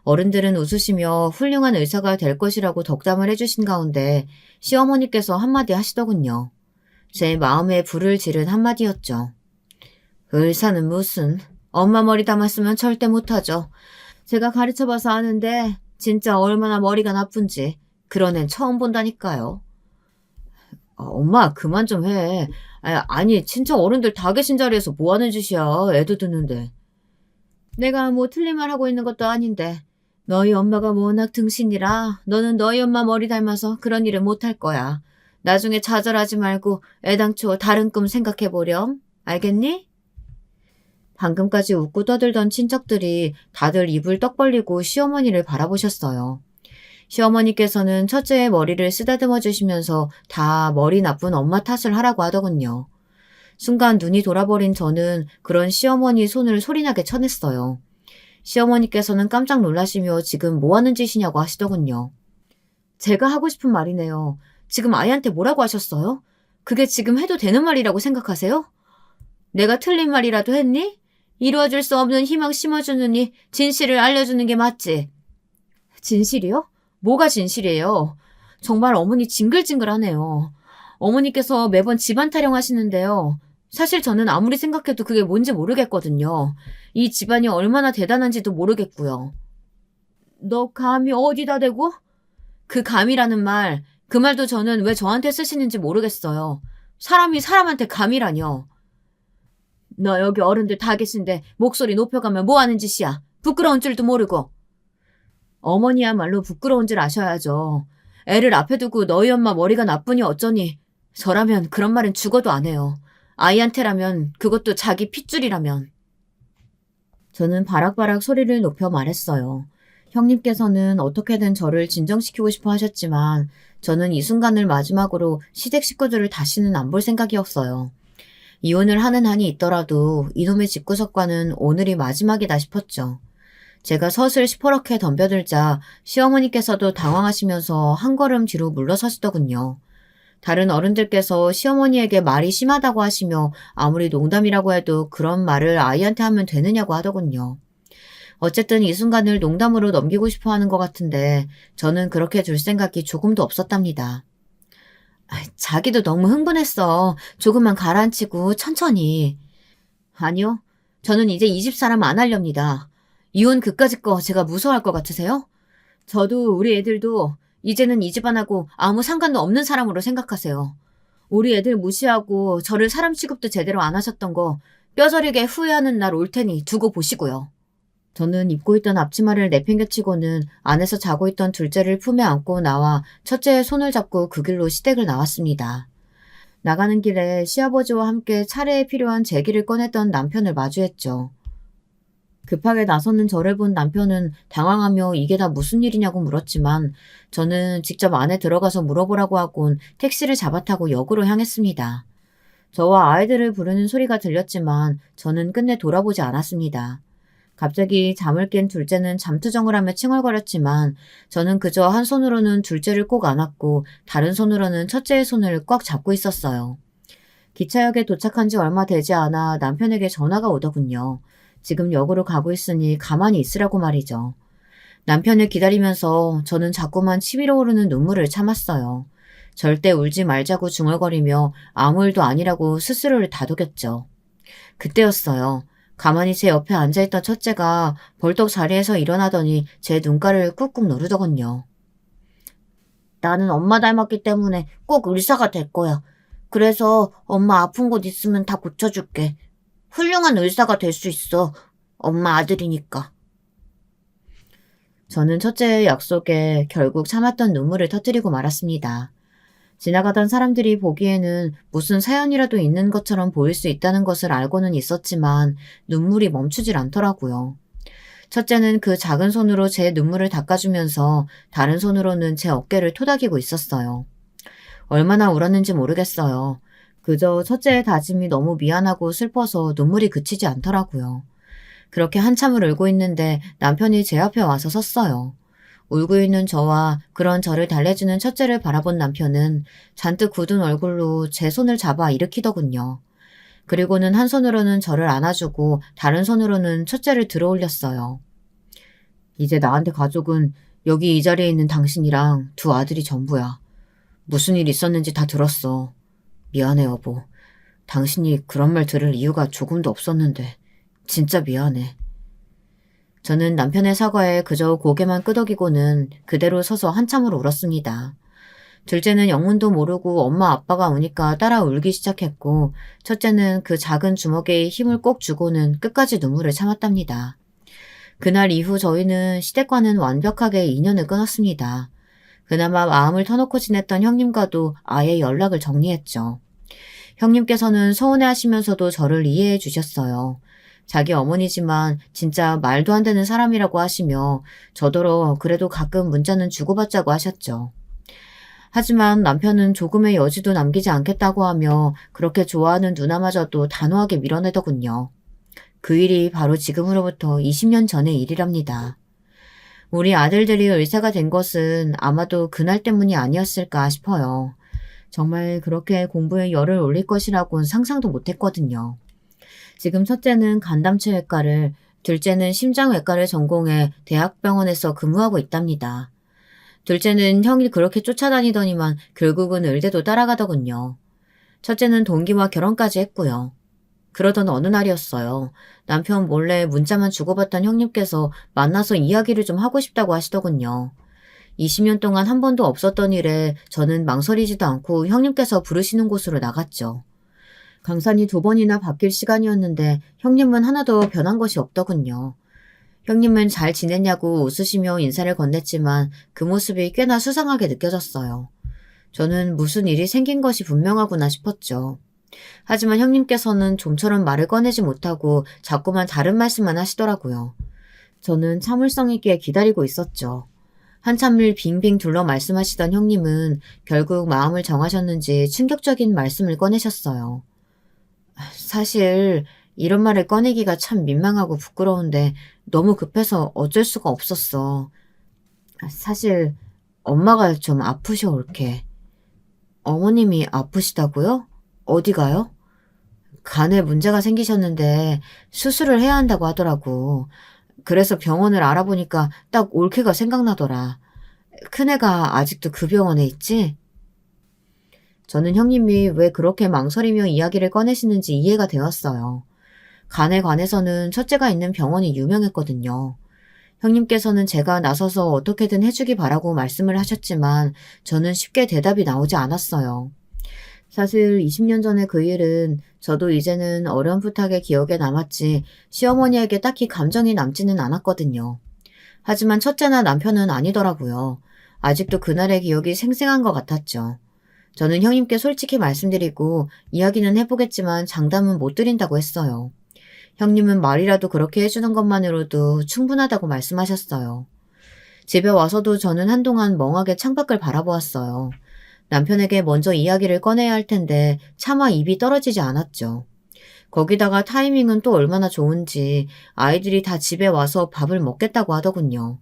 어른들은 웃으시며 훌륭한 의사가 될 것이라고 덕담을 해주신 가운데 시어머니께서 한마디 하시더군요. 제 마음에 불을 지른 한마디였죠. 의사는 무슨, 엄마 머리 담았으면 절대 못하죠. 제가 가르쳐봐서 아는데 진짜 얼마나 머리가 나쁜지 그런 앤 처음 본다니까요. 엄마 그만 좀 해. 아니 친척 어른들 다 계신 자리에서 뭐 하는 짓이야. 애도 듣는데. 내가 뭐 틀린 말 하고 있는 것도 아닌데 너희 엄마가 워낙 등신이라 너는 너희 엄마 머리 닮아서 그런 일을 못할 거야. 나중에 좌절하지 말고 애당초 다른 꿈 생각해보렴. 알겠니? 방금까지 웃고 떠들던 친척들이 다들 입을 떡 벌리고 시어머니를 바라보셨어요. 시어머니께서는 첫째의 머리를 쓰다듬어 주시면서 다 머리 나쁜 엄마 탓을 하라고 하더군요. 순간 눈이 돌아버린 저는 그런 시어머니 손을 소리나게 쳐냈어요. 시어머니께서는 깜짝 놀라시며 지금 뭐 하는 짓이냐고 하시더군요. 제가 하고 싶은 말이네요. 지금 아이한테 뭐라고 하셨어요? 그게 지금 해도 되는 말이라고 생각하세요? 내가 틀린 말이라도 했니? 이루어질 수 없는 희망 심어주느니 진실을 알려주는 게 맞지. 진실이요? 뭐가 진실이에요? 정말 어머니 징글징글하네요. 어머니께서 매번 집안 타령하시는데요. 사실 저는 아무리 생각해도 그게 뭔지 모르겠거든요. 이 집안이 얼마나 대단한지도 모르겠고요. 너 감히 어디다 대고? 그 감이라는 말, 그 말도 저는 왜 저한테 쓰시는지 모르겠어요. 사람이 사람한테 감이라뇨. 너 여기 어른들 다 계신데 목소리 높여가면 뭐 하는 짓이야? 부끄러운 줄도 모르고. 어머니야말로 부끄러운 줄 아셔야죠. 애를 앞에 두고 너희 엄마 머리가 나쁘니 어쩌니. 저라면 그런 말은 죽어도 안 해요. 아이한테라면 그것도 자기 핏줄이라면. 저는 바락바락 소리를 높여 말했어요. 형님께서는 어떻게든 저를 진정시키고 싶어 하셨지만 저는 이 순간을 마지막으로 시댁 식구들을 다시는 안 볼 생각이었어요. 이혼을 하는 한이 있더라도 이놈의 집구석과는 오늘이 마지막이다 싶었죠. 제가 서슬 시퍼렇게 덤벼들자 시어머니께서도 당황하시면서 한 걸음 뒤로 물러서시더군요. 다른 어른들께서 시어머니에게 말이 심하다고 하시며 아무리 농담이라고 해도 그런 말을 아이한테 하면 되느냐고 하더군요. 어쨌든 이 순간을 농담으로 넘기고 싶어 하는 것 같은데 저는 그렇게 둘 생각이 조금도 없었답니다. 자기도 너무 흥분했어. 조금만 가라앉히고 천천히. 아니요. 저는 이제 이 집 사람 안 하렵니다. 이혼 그까짓 거 제가 무서워할 것 같으세요? 저도 우리 애들도 이제는 이 집안하고 아무 상관도 없는 사람으로 생각하세요. 우리 애들 무시하고 저를 사람 취급도 제대로 안 하셨던 거 뼈저리게 후회하는 날 올 테니 두고 보시고요. 저는 입고 있던 앞치마를 내팽개치고는 안에서 자고 있던 둘째를 품에 안고 나와 첫째의 손을 잡고 그 길로 시댁을 나왔습니다. 나가는 길에 시아버지와 함께 차례에 필요한 제기를 꺼냈던 남편을 마주했죠. 급하게 나서는 저를 본 남편은 당황하며 이게 다 무슨 일이냐고 물었지만 저는 직접 안에 들어가서 물어보라고 하곤 택시를 잡아 타고 역으로 향했습니다. 저와 아이들을 부르는 소리가 들렸지만 저는 끝내 돌아보지 않았습니다. 갑자기 잠을 깬 둘째는 잠투정을 하며 칭얼거렸지만 저는 그저 한 손으로는 둘째를 꼭 안았고 다른 손으로는 첫째의 손을 꽉 잡고 있었어요. 기차역에 도착한 지 얼마 되지 않아 남편에게 전화가 오더군요. 지금 역으로 가고 있으니 가만히 있으라고 말이죠. 남편을 기다리면서 저는 자꾸만 치밀어 오르는 눈물을 참았어요. 절대 울지 말자고 중얼거리며 아무 일도 아니라고 스스로를 다독였죠. 그때였어요. 가만히 제 옆에 앉아있던 첫째가 벌떡 자리에서 일어나더니 제 눈가를 꾹꾹 누르더군요. 나는 엄마 닮았기 때문에 꼭 의사가 될 거야. 그래서 엄마 아픈 곳 있으면 다 고쳐줄게. 훌륭한 의사가 될 수 있어. 엄마 아들이니까. 저는 첫째의 약속에 결국 참았던 눈물을 터뜨리고 말았습니다. 지나가던 사람들이 보기에는 무슨 사연이라도 있는 것처럼 보일 수 있다는 것을 알고는 있었지만 눈물이 멈추질 않더라고요. 첫째는 그 작은 손으로 제 눈물을 닦아주면서 다른 손으로는 제 어깨를 토닥이고 있었어요. 얼마나 울었는지 모르겠어요. 그저 첫째의 다짐이 너무 미안하고 슬퍼서 눈물이 그치지 않더라고요. 그렇게 한참을 울고 있는데 남편이 제 앞에 와서 섰어요. 울고 있는 저와 그런 저를 달래주는 첫째를 바라본 남편은 잔뜩 굳은 얼굴로 제 손을 잡아 일으키더군요. 그리고는 한 손으로는 저를 안아주고 다른 손으로는 첫째를 들어 올렸어요. 이제 나한테 가족은 여기 이 자리에 있는 당신이랑 두 아들이 전부야. 무슨 일 있었는지 다 들었어. 미안해 여보. 당신이 그런 말 들을 이유가 조금도 없었는데 진짜 미안해. 저는 남편의 사과에 그저 고개만 끄덕이고는 그대로 서서 한참을 울었습니다. 둘째는 영문도 모르고 엄마 아빠가 우니까 따라 울기 시작했고 첫째는 그 작은 주먹에 힘을 꼭 주고는 끝까지 눈물을 참았답니다. 그날 이후 저희는 시댁과는 완벽하게 인연을 끊었습니다. 그나마 마음을 터놓고 지냈던 형님과도 아예 연락을 정리했죠. 형님께서는 서운해하시면서도 저를 이해해 주셨어요. 자기 어머니지만 진짜 말도 안 되는 사람이라고 하시며 저더러 그래도 가끔 문자는 주고받자고 하셨죠. 하지만 남편은 조금의 여지도 남기지 않겠다고 하며 그렇게 좋아하는 누나마저도 단호하게 밀어내더군요. 그 일이 바로 지금으로부터 20년 전의 일이랍니다. 우리 아들들이 의사가 된 것은 아마도 그날 때문이 아니었을까 싶어요. 정말 그렇게 공부에 열을 올릴 것이라고는 상상도 못했거든요. 지금 첫째는 간담체외과를, 둘째는 심장외과를 전공해 대학병원에서 근무하고 있답니다. 둘째는 형이 그렇게 쫓아다니더니만 결국은 의대도 따라가더군요. 첫째는 동기와 결혼까지 했고요. 그러던 어느 날이었어요. 남편 몰래 문자만 주고받던 형님께서 만나서 이야기를 좀 하고 싶다고 하시더군요. 20년 동안 한 번도 없었던 일에 저는 망설이지도 않고 형님께서 부르시는 곳으로 나갔죠. 강산이 2번이나 바뀔 시간이었는데 형님은 하나도 변한 것이 없더군요. 형님은 잘 지냈냐고 웃으시며 인사를 건넸지만 그 모습이 꽤나 수상하게 느껴졌어요. 저는 무슨 일이 생긴 것이 분명하구나 싶었죠. 하지만 형님께서는 좀처럼 말을 꺼내지 못하고 자꾸만 다른 말씀만 하시더라고요. 저는 참을성 있게 기다리고 있었죠. 한참을 빙빙 둘러 말씀하시던 형님은 결국 마음을 정하셨는지 충격적인 말씀을 꺼내셨어요. 사실 이런 말을 꺼내기가 참 민망하고 부끄러운데 너무 급해서 어쩔 수가 없었어. 사실 엄마가 좀 아프셔 올케. 어머님이 아프시다고요? 어디가요? 간에 문제가 생기셨는데 수술을 해야 한다고 하더라고. 그래서 병원을 알아보니까 딱 올케가 생각나더라. 큰애가 아직도 그 병원에 있지? 저는 형님이 왜 그렇게 망설이며 이야기를 꺼내시는지 이해가 되었어요. 간에 관해서는 첫째가 있는 병원이 유명했거든요. 형님께서는 제가 나서서 어떻게든 해주기 바라고 말씀을 하셨지만 저는 쉽게 대답이 나오지 않았어요. 사실 20년 전의 그 일은 저도 이제는 어렴풋하게 기억에 남았지 시어머니에게 딱히 감정이 남지는 않았거든요. 하지만 첫째나 남편은 아니더라고요. 아직도 그날의 기억이 생생한 것 같았죠. 저는 형님께 솔직히 말씀드리고 이야기는 해보겠지만 장담은 못 드린다고 했어요. 형님은 말이라도 그렇게 해주는 것만으로도 충분하다고 말씀하셨어요. 집에 와서도 저는 한동안 멍하게 창밖을 바라보았어요. 남편에게 먼저 이야기를 꺼내야 할 텐데 차마 입이 떨어지지 않았죠. 거기다가 타이밍은 또 얼마나 좋은지 아이들이 다 집에 와서 밥을 먹겠다고 하더군요.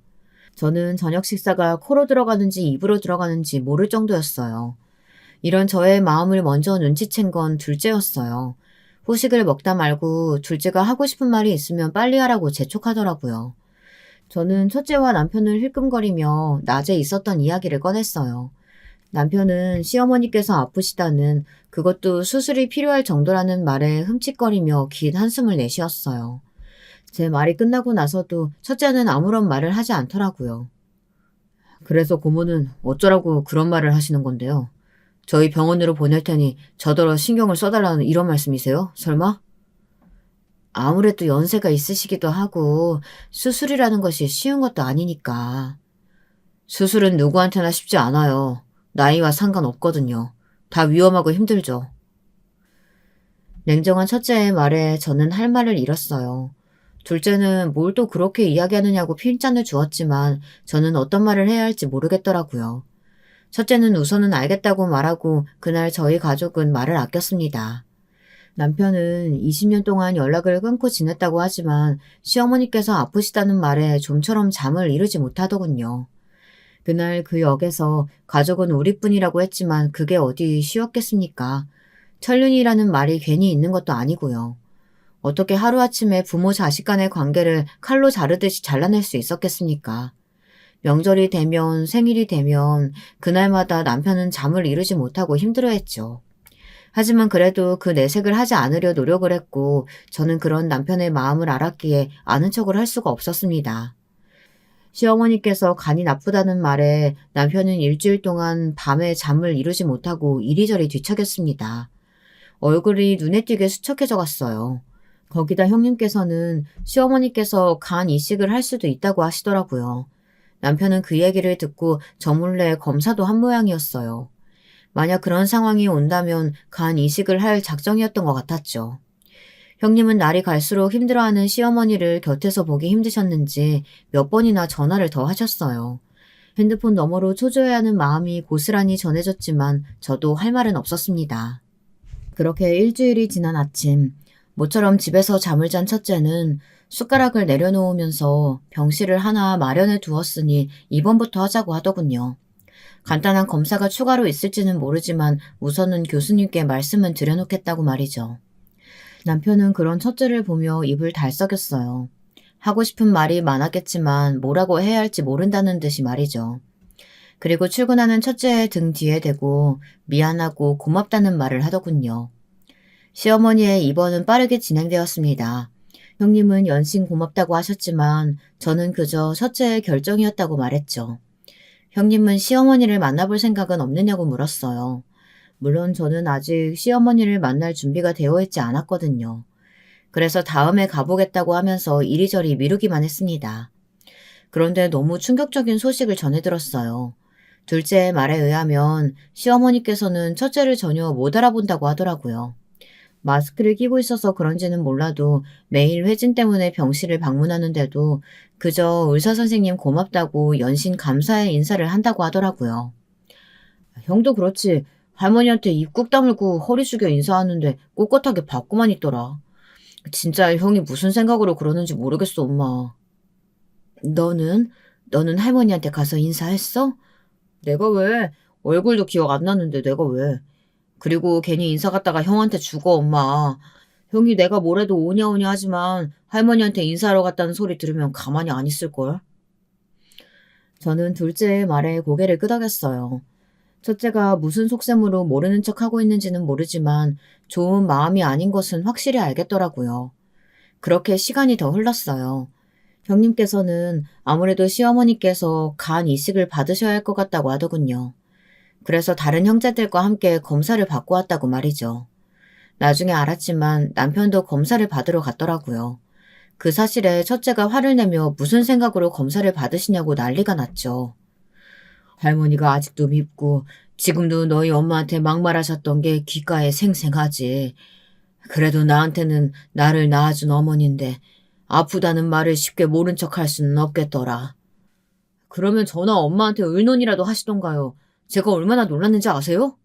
저는 저녁 식사가 코로 들어가는지 입으로 들어가는지 모를 정도였어요. 이런 저의 마음을 먼저 눈치챈 건 둘째였어요. 후식을 먹다 말고 둘째가 하고 싶은 말이 있으면 빨리 하라고 재촉하더라고요. 저는 첫째와 남편을 힐끔거리며 낮에 있었던 이야기를 꺼냈어요. 남편은 시어머니께서 아프시다는, 그것도 수술이 필요할 정도라는 말에 흠칫거리며 긴 한숨을 내쉬었어요. 제 말이 끝나고 나서도 첫째는 아무런 말을 하지 않더라고요. 그래서 고모는 어쩌라고 그런 말을 하시는 건데요. 저희 병원으로 보낼 테니 저더러 신경을 써달라는 이런 말씀이세요? 설마? 아무래도 연세가 있으시기도 하고 수술이라는 것이 쉬운 것도 아니니까. 수술은 누구한테나 쉽지 않아요. 나이와 상관없거든요. 다 위험하고 힘들죠. 냉정한 첫째의 말에 저는 할 말을 잃었어요. 둘째는 뭘 또 그렇게 이야기하느냐고 핀잔을 주었지만 저는 어떤 말을 해야 할지 모르겠더라고요. 첫째는 우선은 알겠다고 말하고 그날 저희 가족은 말을 아꼈습니다. 남편은 20년 동안 연락을 끊고 지냈다고 하지만 시어머니께서 아프시다는 말에 좀처럼 잠을 이루지 못하더군요. 그날 그 역에서 가족은 우리뿐이라고 했지만 그게 어디 쉬웠겠습니까? 천륜이라는 말이 괜히 있는 것도 아니고요. 어떻게 하루아침에 부모 자식 간의 관계를 칼로 자르듯이 잘라낼 수 있었겠습니까? 명절이 되면 생일이 되면 그날마다 남편은 잠을 이루지 못하고 힘들어했죠. 하지만 그래도 그 내색을 하지 않으려 노력을 했고 저는 그런 남편의 마음을 알았기에 아는 척을 할 수가 없었습니다. 시어머니께서 간이 나쁘다는 말에 남편은 일주일 동안 밤에 잠을 이루지 못하고 이리저리 뒤척였습니다. 얼굴이 눈에 띄게 수척해져 갔어요. 거기다 형님께서는 시어머니께서 간 이식을 할 수도 있다고 하시더라고요. 남편은 그 얘기를 듣고 저 몰래 검사도 한 모양이었어요. 만약 그런 상황이 온다면 간 이식을 할 작정이었던 것 같았죠. 형님은 날이 갈수록 힘들어하는 시어머니를 곁에서 보기 힘드셨는지 몇 번이나 전화를 더 하셨어요. 핸드폰 너머로 초조해하는 마음이 고스란히 전해졌지만 저도 할 말은 없었습니다. 그렇게 일주일이 지난 아침, 모처럼 집에서 잠을 잔 첫째는 숟가락을 내려놓으면서 병실을 하나 마련해 두었으니 입원부터 하자고 하더군요. 간단한 검사가 추가로 있을지는 모르지만 우선은 교수님께 말씀은 드려놓겠다고 말이죠. 남편은 그런 첫째를 보며 입을 달썩였어요. 하고 싶은 말이 많았겠지만 뭐라고 해야 할지 모른다는 듯이 말이죠. 그리고 출근하는 첫째의 등 뒤에 대고 미안하고 고맙다는 말을 하더군요. 시어머니의 입원은 빠르게 진행되었습니다. 형님은 연신 고맙다고 하셨지만 저는 그저 첫째의 결정이었다고 말했죠. 형님은 시어머니를 만나볼 생각은 없느냐고 물었어요. 물론 저는 아직 시어머니를 만날 준비가 되어 있지 않았거든요. 그래서 다음에 가보겠다고 하면서 이리저리 미루기만 했습니다. 그런데 너무 충격적인 소식을 전해 들었어요. 둘째의 말에 의하면 시어머니께서는 첫째를 전혀 못 알아본다고 하더라고요. 마스크를 끼고 있어서 그런지는 몰라도 매일 회진 때문에 병실을 방문하는데도 그저 의사 선생님 고맙다고 연신 감사의 인사를 한다고 하더라고요. 형도 그렇지. 할머니한테 입 꾹 다물고 허리 숙여 인사하는데 꼿꼿하게 받고만 있더라. 진짜 형이 무슨 생각으로 그러는지 모르겠어, 엄마. 너는? 너는 할머니한테 가서 인사했어? 내가 왜? 얼굴도 기억 안 나는데 내가 왜? 그리고 괜히 인사 갔다가 형한테 죽어, 엄마. 형이 내가 뭐래도 오냐오냐 하지만 할머니한테 인사하러 갔다는 소리 들으면 가만히 안 있을걸? 저는 둘째의 말에 고개를 끄덕였어요. 첫째가 무슨 속셈으로 모르는 척하고 있는지는 모르지만 좋은 마음이 아닌 것은 확실히 알겠더라고요. 그렇게 시간이 더 흘렀어요. 형님께서는 아무래도 시어머니께서 간 이식을 받으셔야 할 것 같다고 하더군요. 그래서 다른 형제들과 함께 검사를 받고 왔다고 말이죠. 나중에 알았지만 남편도 검사를 받으러 갔더라고요. 그 사실에 첫째가 화를 내며 무슨 생각으로 검사를 받으시냐고 난리가 났죠. 할머니가 아직도 밉고 지금도 너희 엄마한테 막말하셨던 게 귓가에 생생하지. 그래도 나한테는 나를 낳아준 어머니인데 아프다는 말을 쉽게 모른 척 할 수는 없겠더라. 그러면 전화 엄마한테 의논이라도 하시던가요. 제가 얼마나 놀랐는지 아세요?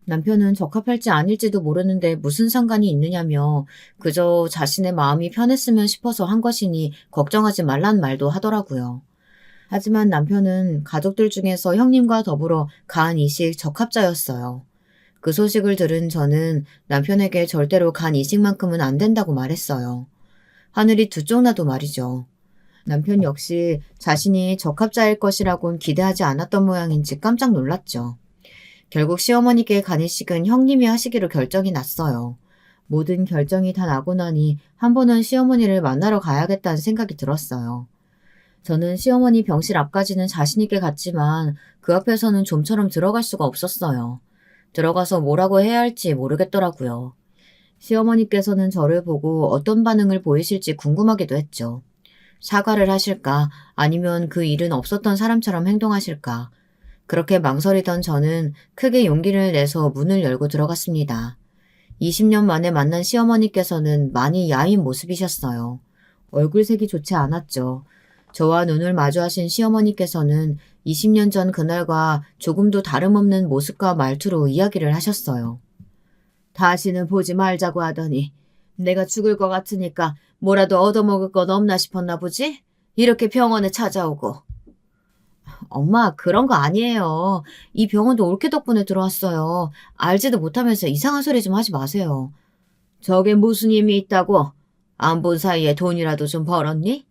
남편은 적합할지 아닐지도 모르는데 무슨 상관이 있느냐며 그저 자신의 마음이 편했으면 싶어서 한 것이니 걱정하지 말란 말도 하더라고요. 하지만 남편은 가족들 중에서 형님과 더불어 간 이식 적합자였어요. 그 소식을 들은 저는 남편에게 절대로 간 이식만큼은 안 된다고 말했어요. 하늘이 두 쪽 나도 말이죠. 남편 역시 자신이 적합자일 것이라곤 기대하지 않았던 모양인지 깜짝 놀랐죠. 결국 시어머니께 간이식은 형님이 하시기로 결정이 났어요. 모든 결정이 다 나고 나니 한 번은 시어머니를 만나러 가야겠다는 생각이 들었어요. 저는 시어머니 병실 앞까지는 자신 있게 갔지만 그 앞에서는 좀처럼 들어갈 수가 없었어요. 들어가서 뭐라고 해야 할지 모르겠더라고요. 시어머니께서는 저를 보고 어떤 반응을 보이실지 궁금하기도 했죠. 사과를 하실까 아니면 그 일은 없었던 사람처럼 행동하실까. 그렇게 망설이던 저는 크게 용기를 내서 문을 열고 들어갔습니다. 20년 만에 만난 시어머니께서는 많이 야윈 모습이셨어요. 얼굴색이 좋지 않았죠. 저와 눈을 마주하신 시어머니께서는 20년 전 그날과 조금도 다름없는 모습과 말투로 이야기를 하셨어요. 다시는 보지 말자고 하더니 내가 죽을 것 같으니까 뭐라도 얻어먹을 건 없나 싶었나 보지? 이렇게 병원에 찾아오고. 엄마, 그런 거 아니에요. 이 병원도 올케 덕분에 들어왔어요. 알지도 못하면서 이상한 소리 좀 하지 마세요. 저게 무슨 힘이 있다고? 안 본 사이에 돈이라도 좀 벌었니?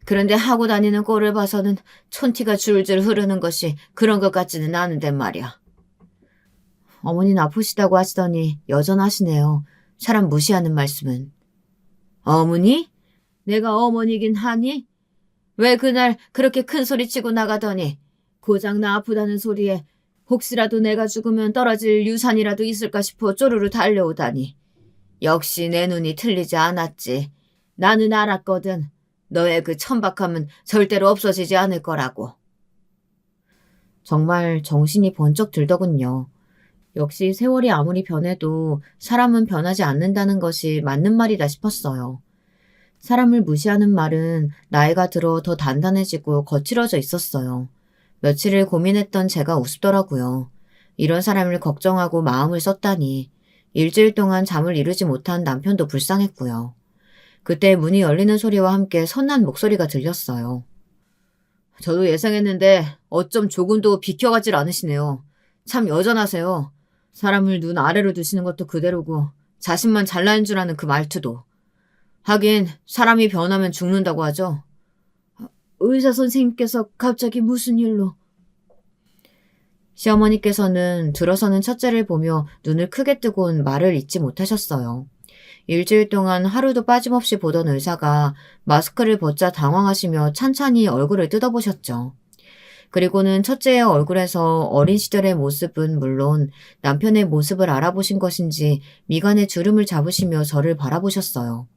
그런데 하고 다니는 꼴을 봐서는 촌티가 줄줄 흐르는 것이 그런 것 같지는 않은데 말이야. 어머니는 아프시다고 하시더니 여전하시네요. 사람 무시하는 말씀은. 어머니? 내가 어머니긴 하니? 왜 그날 그렇게 큰 소리 치고 나가더니 고장 나 아프다는 소리에 혹시라도 내가 죽으면 떨어질 유산이라도 있을까 싶어 쪼르르 달려오다니. 역시 내 눈이 틀리지 않았지. 나는 알았거든. 너의 그 천박함은 절대로 없어지지 않을 거라고. 정말 정신이 번쩍 들더군요. 역시 세월이 아무리 변해도 사람은 변하지 않는다는 것이 맞는 말이다 싶었어요. 사람을 무시하는 말은 나이가 들어 더 단단해지고 거칠어져 있었어요. 며칠을 고민했던 제가 우습더라고요. 이런 사람을 걱정하고 마음을 썼다니. 일주일 동안 잠을 이루지 못한 남편도 불쌍했고요. 그때 문이 열리는 소리와 함께 선한 목소리가 들렸어요. 저도 예상했는데 어쩜 조금도 비켜가질 않으시네요. 참 여전하세요. 사람을 눈 아래로 두시는 것도 그대로고 자신만 잘나는 줄 아는 그 말투도. 하긴 사람이 변하면 죽는다고 하죠. 의사 선생님께서 갑자기 무슨 일로? 시어머니께서는 들어서는 첫째를 보며 눈을 크게 뜨곤 말을 잇지 못하셨어요. 일주일 동안 하루도 빠짐없이 보던 의사가 마스크를 벗자 당황하시며 찬찬히 얼굴을 뜯어보셨죠. 그리고는 첫째의 얼굴에서 어린 시절의 모습은 물론 남편의 모습을 알아보신 것인지 미간에 주름을 잡으시며 저를 바라보셨어요.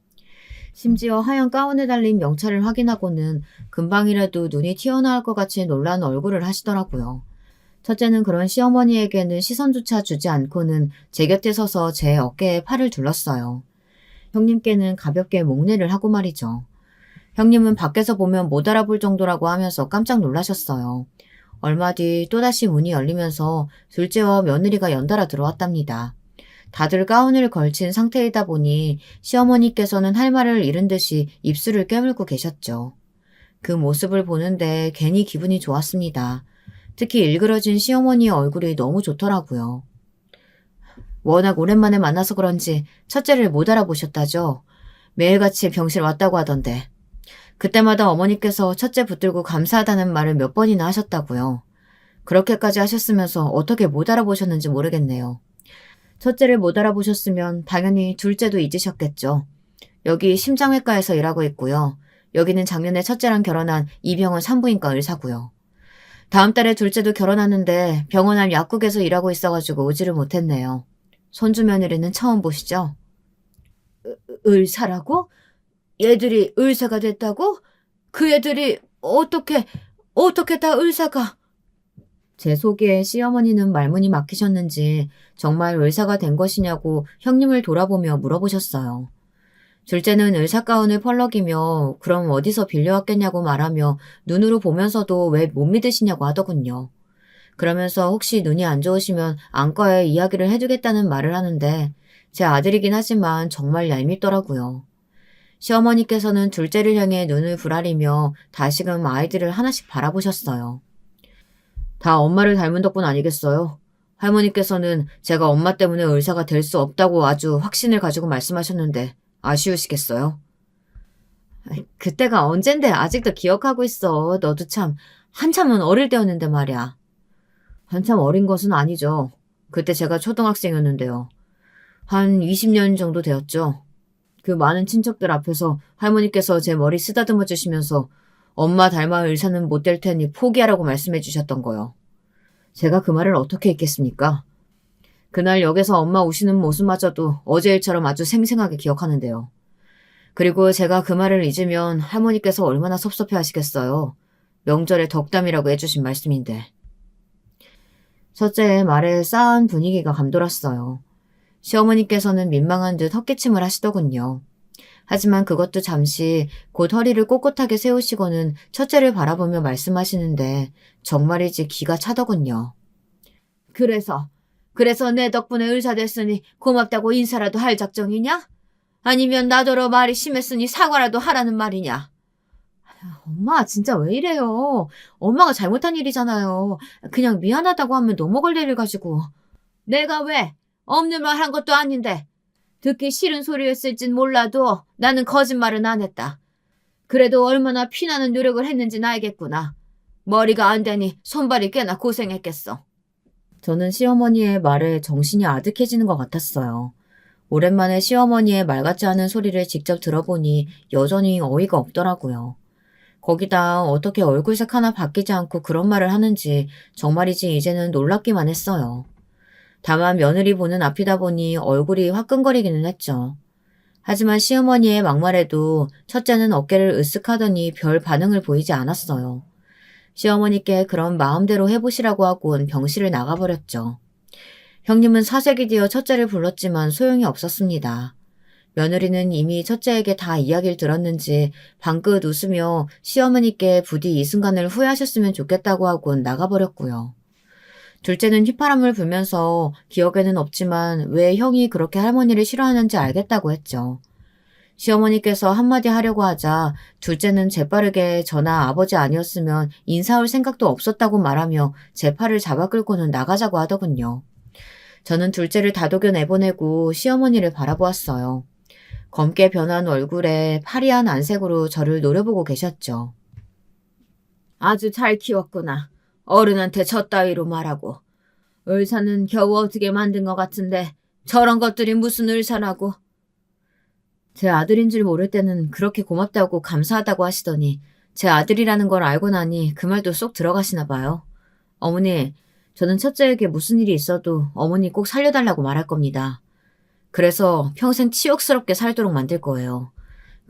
심지어 하얀 가운에 달린 명찰을 확인하고는 금방이라도 눈이 튀어나올 것 같이 놀란 얼굴을 하시더라고요. 첫째는 그런 시어머니에게는 시선조차 주지 않고는 제 곁에 서서 제 어깨에 팔을 둘렀어요. 형님께는 가볍게 목례를 하고 말이죠. 형님은 밖에서 보면 못 알아볼 정도라고 하면서 깜짝 놀라셨어요. 얼마 뒤 또다시 문이 열리면서 둘째와 며느리가 연달아 들어왔답니다. 다들 가운을 걸친 상태이다 보니 시어머니께서는 할 말을 잃은 듯이 입술을 깨물고 계셨죠. 그 모습을 보는데 괜히 기분이 좋았습니다. 특히 일그러진 시어머니의 얼굴이 너무 좋더라고요. 워낙 오랜만에 만나서 그런지 첫째를 못 알아보셨다죠. 매일같이 병실 왔다고 하던데. 그때마다 어머니께서 첫째 붙들고 감사하다는 말을 몇 번이나 하셨다고요. 그렇게까지 하셨으면서 어떻게 못 알아보셨는지 모르겠네요. 첫째를 못 알아보셨으면 당연히 둘째도 잊으셨겠죠. 여기 심장외과에서 일하고 있고요. 여기는 작년에 첫째랑 결혼한 이병헌 산부인과 의사고요. 다음 달에 둘째도 결혼하는데 병원 앞 약국에서 일하고 있어가지고 오지를 못했네요. 손주 며느리는 처음 보시죠? 의사라고? 얘들이 의사가 됐다고? 그 애들이 어떻게 다 의사가? 제 속에 시어머니는 말문이 막히셨는지 정말 의사가 된 것이냐고 형님을 돌아보며 물어보셨어요. 둘째는 의사 가운을 펄럭이며 그럼 어디서 빌려왔겠냐고 말하며 눈으로 보면서도 왜 못 믿으시냐고 하더군요. 그러면서 혹시 눈이 안 좋으시면 안과에 이야기를 해주겠다는 말을 하는데 제 아들이긴 하지만 정말 얄밉더라고요. 시어머니께서는 둘째를 향해 눈을 부라리며 다시금 아이들을 하나씩 바라보셨어요. 다 엄마를 닮은 덕분 아니겠어요? 할머니께서는 제가 엄마 때문에 의사가 될 수 없다고 아주 확신을 가지고 말씀하셨는데 아쉬우시겠어요? 그때가 언젠데 아직도 기억하고 있어. 너도 참 한참은 어릴 때였는데 말이야. 한참 어린 것은 아니죠. 그때 제가 초등학생이었는데요. 한 20년 정도 되었죠. 그 많은 친척들 앞에서 할머니께서 제 머리 쓰다듬어 주시면서 엄마 닮아 의사는 못 될 테니 포기하라고 말씀해 주셨던 거요. 제가 그 말을 어떻게 잊겠습니까? 그날 역에서 엄마 우시는 모습마저도 어제 일처럼 아주 생생하게 기억하는데요. 그리고 제가 그 말을 잊으면 할머니께서 얼마나 섭섭해 하시겠어요. 명절에 덕담이라고 해주신 말씀인데. 첫째의 말에 싸한 분위기가 감돌았어요. 시어머니께서는 민망한 듯 헛기침을 하시더군요. 하지만 그것도 잠시 곧 허리를 꼿꼿하게 세우시고는 첫째를 바라보며 말씀하시는데 정말이지 기가 차더군요. 그래서 내 덕분에 의사 됐으니 고맙다고 인사라도 할 작정이냐? 아니면 나더러 말이 심했으니 사과라도 하라는 말이냐? 엄마 진짜 왜 이래요? 엄마가 잘못한 일이잖아요. 그냥 미안하다고 하면 넘어갈 일을 가지고. 내가 왜? 없는 말 한 것도 아닌데. 듣기 싫은 소리였을진 몰라도 나는 거짓말은 안 했다. 그래도 얼마나 피나는 노력을 했는진 알겠구나. 머리가 안 되니 손발이 꽤나 고생했겠어. 저는 시어머니의 말에 정신이 아득해지는 것 같았어요. 오랜만에 시어머니의 말 같지 않은 소리를 직접 들어보니 여전히 어이가 없더라고요. 거기다 어떻게 얼굴색 하나 바뀌지 않고 그런 말을 하는지 정말이지 이제는 놀랍기만 했어요. 다만 며느리 보는 앞이다 보니 얼굴이 화끈거리기는 했죠. 하지만 시어머니의 막말에도 첫째는 어깨를 으쓱하더니 별 반응을 보이지 않았어요. 시어머니께 그런 마음대로 해보시라고 하곤 병실을 나가버렸죠. 형님은 사색이 되어 첫째를 불렀지만 소용이 없었습니다. 며느리는 이미 첫째에게 다 이야기를 들었는지 방긋 웃으며 시어머니께 부디 이 순간을 후회하셨으면 좋겠다고 하곤 나가버렸고요. 둘째는 휘파람을 불면서 기억에는 없지만 왜 형이 그렇게 할머니를 싫어하는지 알겠다고 했죠. 시어머니께서 한마디 하려고 하자 둘째는 재빠르게 저나 아버지 아니었으면 인사할 생각도 없었다고 말하며 제 팔을 잡아 끌고는 나가자고 하더군요. 저는 둘째를 다독여 내보내고 시어머니를 바라보았어요. 검게 변한 얼굴에 파리한 안색으로 저를 노려보고 계셨죠. 아주 잘 키웠구나. 어른한테 저 따위로 말하고. 의사는 겨우 어떻게 만든 것 같은데 저런 것들이 무슨 의사라고. 제 아들인 줄 모를 때는 그렇게 고맙다고 감사하다고 하시더니 제 아들이라는 걸 알고 나니 그 말도 쏙 들어가시나 봐요. 어머니, 저는 첫째에게 무슨 일이 있어도 어머니 꼭 살려달라고 말할 겁니다. 그래서 평생 치욕스럽게 살도록 만들 거예요.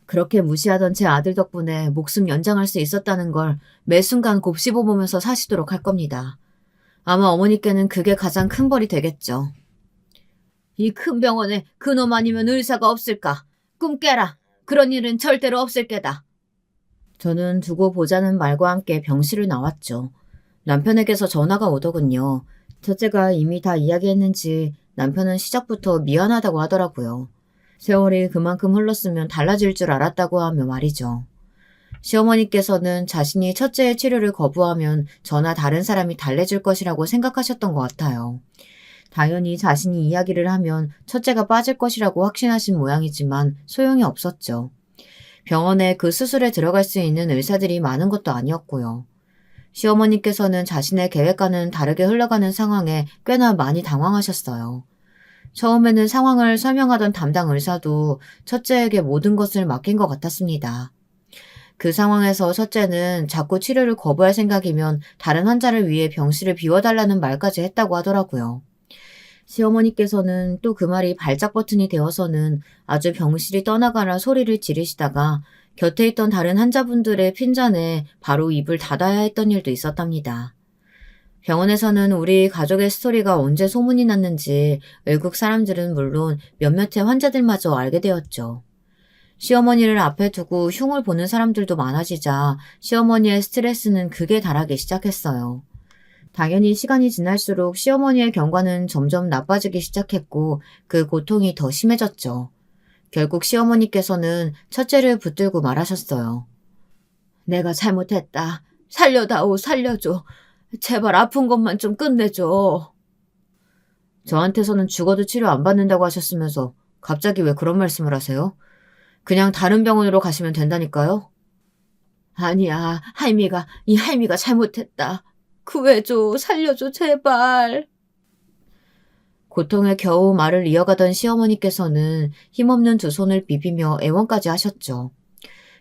그렇게 무시하던 제 아들 덕분에 목숨 연장할 수 있었다는 걸 매 순간 곱씹어보면서 사시도록 할 겁니다. 아마 어머니께는 그게 가장 큰 벌이 되겠죠. 이 큰 병원에 그놈 아니면 의사가 없을까? 꿈 깨라. 그런 일은 절대로 없을 게다. 저는 두고 보자는 말과 함께 병실을 나왔죠. 남편에게서 전화가 오더군요. 첫째가 이미 다 이야기했는지 남편은 시작부터 미안하다고 하더라고요. 세월이 그만큼 흘렀으면 달라질 줄 알았다고 하며 말이죠. 시어머니께서는 자신이 첫째의 치료를 거부하면 저나 다른 사람이 달래줄 것이라고 생각하셨던 것 같아요. 당연히 자신이 이야기를 하면 첫째가 빠질 것이라고 확신하신 모양이지만 소용이 없었죠. 병원에 그 수술에 들어갈 수 있는 의사들이 많은 것도 아니었고요. 시어머니께서는 자신의 계획과는 다르게 흘러가는 상황에 꽤나 많이 당황하셨어요. 처음에는 상황을 설명하던 담당 의사도 첫째에게 모든 것을 맡긴 것 같았습니다. 그 상황에서 첫째는 자꾸 치료를 거부할 생각이면 다른 환자를 위해 병실을 비워달라는 말까지 했다고 하더라고요. 시어머니께서는 또 그 말이 발작 버튼이 되어서는 아주 병실이 떠나가라 소리를 지르시다가 곁에 있던 다른 환자분들의 핀잔에 바로 입을 닫아야 했던 일도 있었답니다. 병원에서는 우리 가족의 스토리가 언제 소문이 났는지 외국 사람들은 물론 몇몇의 환자들마저 알게 되었죠. 시어머니를 앞에 두고 흉을 보는 사람들도 많아지자 시어머니의 스트레스는 극에 달하기 시작했어요. 당연히 시간이 지날수록 시어머니의 경과는 점점 나빠지기 시작했고 그 고통이 더 심해졌죠. 결국 시어머니께서는 첫째를 붙들고 말하셨어요. 내가 잘못했다. 살려다오, 살려줘. 제발 아픈 것만 좀 끝내줘. 저한테서는 죽어도 치료 안 받는다고 하셨으면서 갑자기 왜 그런 말씀을 하세요? 그냥 다른 병원으로 가시면 된다니까요? 아니야, 이 할미가 잘못했다. 구해줘, 살려줘, 제발. 고통에 겨우 말을 이어가던 시어머니께서는 힘없는 두 손을 비비며 애원까지 하셨죠.